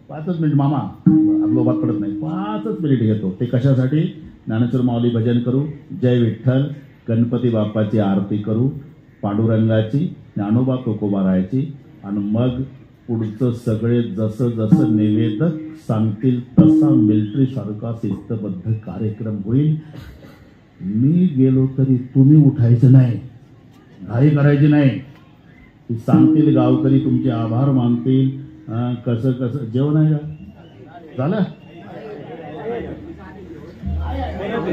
5च मिनिट मामा, अगलोबात पडत नाही, 5च मिनिट घेतो. ते कशासाठी? ज्ञानेश्वर माऊली भजन करू, जय विठ्ठल, गणपती बाप्पाची आरती करू, पांडुरंगाची, ज्ञानोबा तुकोबारायची, आणि मग पुढचं सगळे जसं जसं निवेदक सांगतील तसा मिलिटरी सारखा शिस्तबद्ध कार्यक्रम होईल. मी गेलो तरी तुम्ही उठायचं नाही, घाई करायची नाही. ती सांगतील गावकरी, तुमचे आभार मानतील. कसं कसं जेवण आहे का झालं,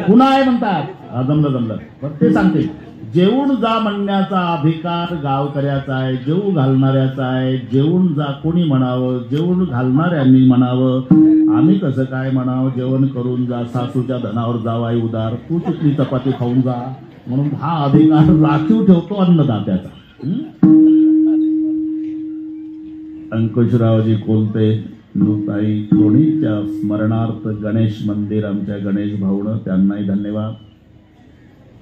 पुन्हा आहे म्हणतात, जमलं पण ते सांगतील. जेवून जा म्हणण्याचा अधिकार गावकऱ्याचा आहे, जेवू घालणाऱ्याचा आहे. जेवून जा कोणी म्हणावं, जेवून घालणाऱ्यांनी म्हणावं. आम्ही कसं काय म्हणावं? जेवण करून जा, सासूच्या धनावर जावाई उदार, तू चिकली चपाती खाऊन जा. म्हणून हा अधिकार राखीव ठेवतो अन्नदात्याचा. अंकुशरावजी कोलते, नृताई कोणीच्या स्मरणार्थ गणेश मंदिर आमच्या गणेश भाऊनं, त्यांनाही धन्यवाद.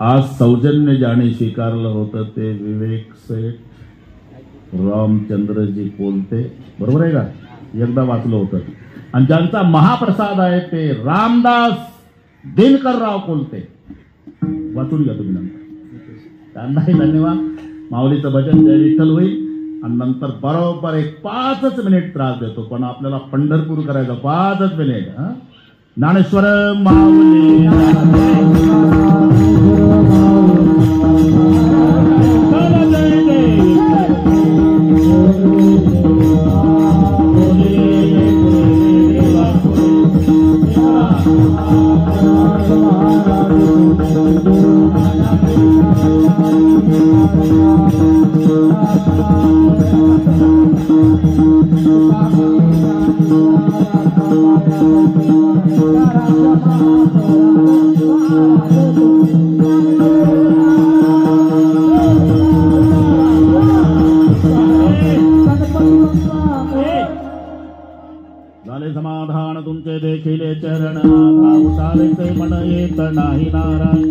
आज सौजन्य ज्याने स्वीकारलं होतं ते विवेक सेठ रामचंद्रजी कोलते, बरोबर आहे का? एकदा वाचलं होतं. आणि ज्यांचा महाप्रसाद आहे ते रामदास दिनकरराव कोलते, वाचून घ्या तुम्ही नंतर. त्यांनाही धन्यवाद. माऊलीचं भजन जय विठ्ठल होईल आणि नंतर बरोबर एक 5च मिनिट त्रास देतो, पण आपल्याला पंढरपूर करायचं 5च मिनिट. ज्ञानेश्वर माऊली झाले समाधान तुमचे देखील चरण, उठाले ते मन येत नाही नारायण.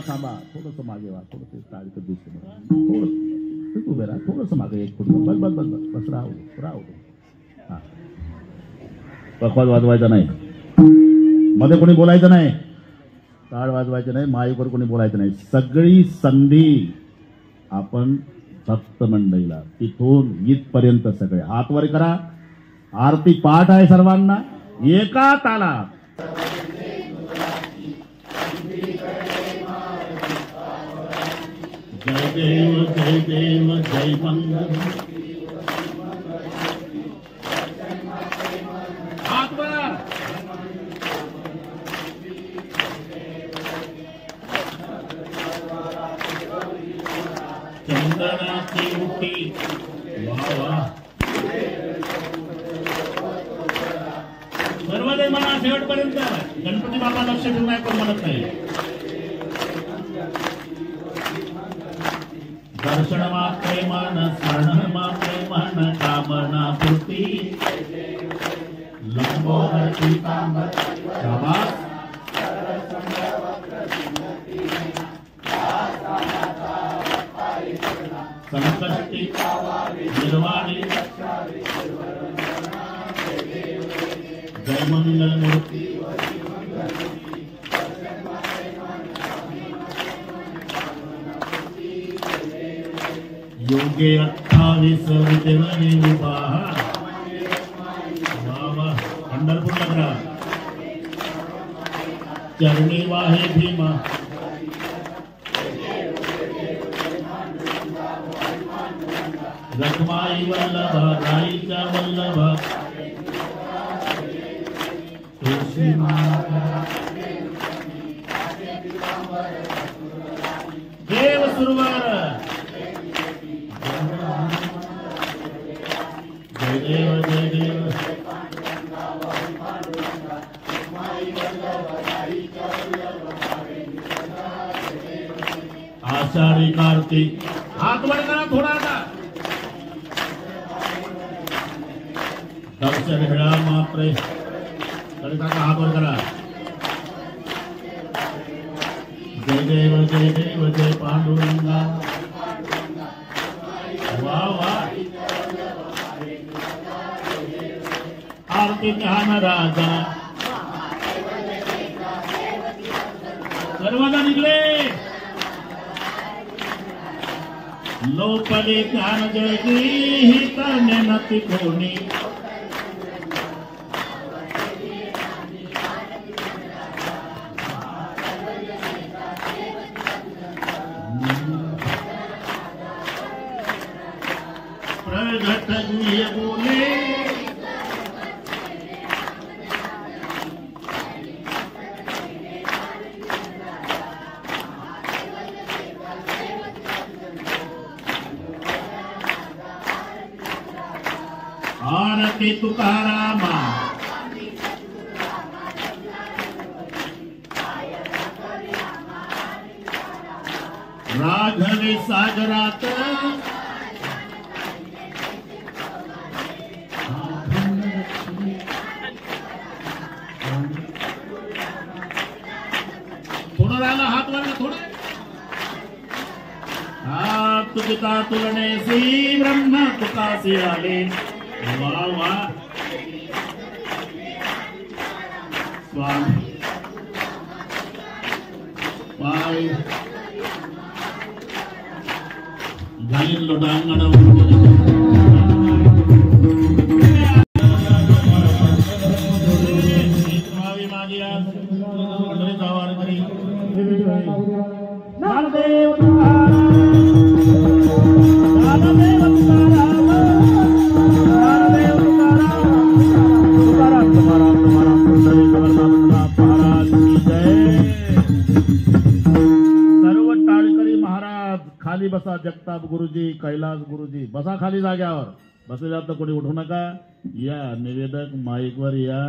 थांबा, थोडस मागे वा, थोडस तारीख दिसते, थोडस उभे राहा, थोडस मागे एक फूट, बस बस बस बस बस, राहू. हा, पकवाज वाजवायचा नाही, मध्ये कोणी बोलायचं नाही, टाळ वाजवायचं नाही, माईकवर कोणी बोलायचं नाही. सगळी संधी आपण भक्त मंडळीला, तिथून इथपर्यंत सगळे हात वर करा. आरती पाठ आहे सर्वांना एका तालात. जय देव जय देव जय मंगल. हात वर. चंदनाची उटी, वा वा. सर्वदे म्हणा शेवटपर्यंत. गणपती बाबा लक्ष ठेवून नाही पण म्हणत नाही. दर्शन मात्रे मन, स्मरण मात्रे मन, कामना पूर्ती. लंबोदर पीतांबर शाबास. संकष्टी निर्वाणी जय मंगल मूर्ती योगे 28 विद्यमाने विवाह बाबा पंढरपूर लग्न चरणी वाहे भीमा रखमाई वल्लभा राईचा वल्लभा तुळशी देव सुरवर जय देव जय देव आषाढी कार्तिक हात वर करा थोडा आता दर्शन घडा मात्रे तरी काका हात वर करा जय देव जय पांडुरंगा वा वा आरती ज्ञान राजा सर्वदा निघले लोपले ज्ञान जगी हित नेनती कोणी प्रगट गुह्य बोले आरती तुकारामा राघवे सागरात थोडं राहिला हात वर थोडं हात तुका तुलनेसी ब्रह्म तुकासी आले वा वा स्वामी पाय घालीन लोटांगण मागे आज मंडळीचा वारकरी नामदेव खाली बसा जगताप गुरुजी कैलास गुरुजी बसा खाली जाग्यावर बसले तर कोणी उठू नका या निवेदक माईकवर या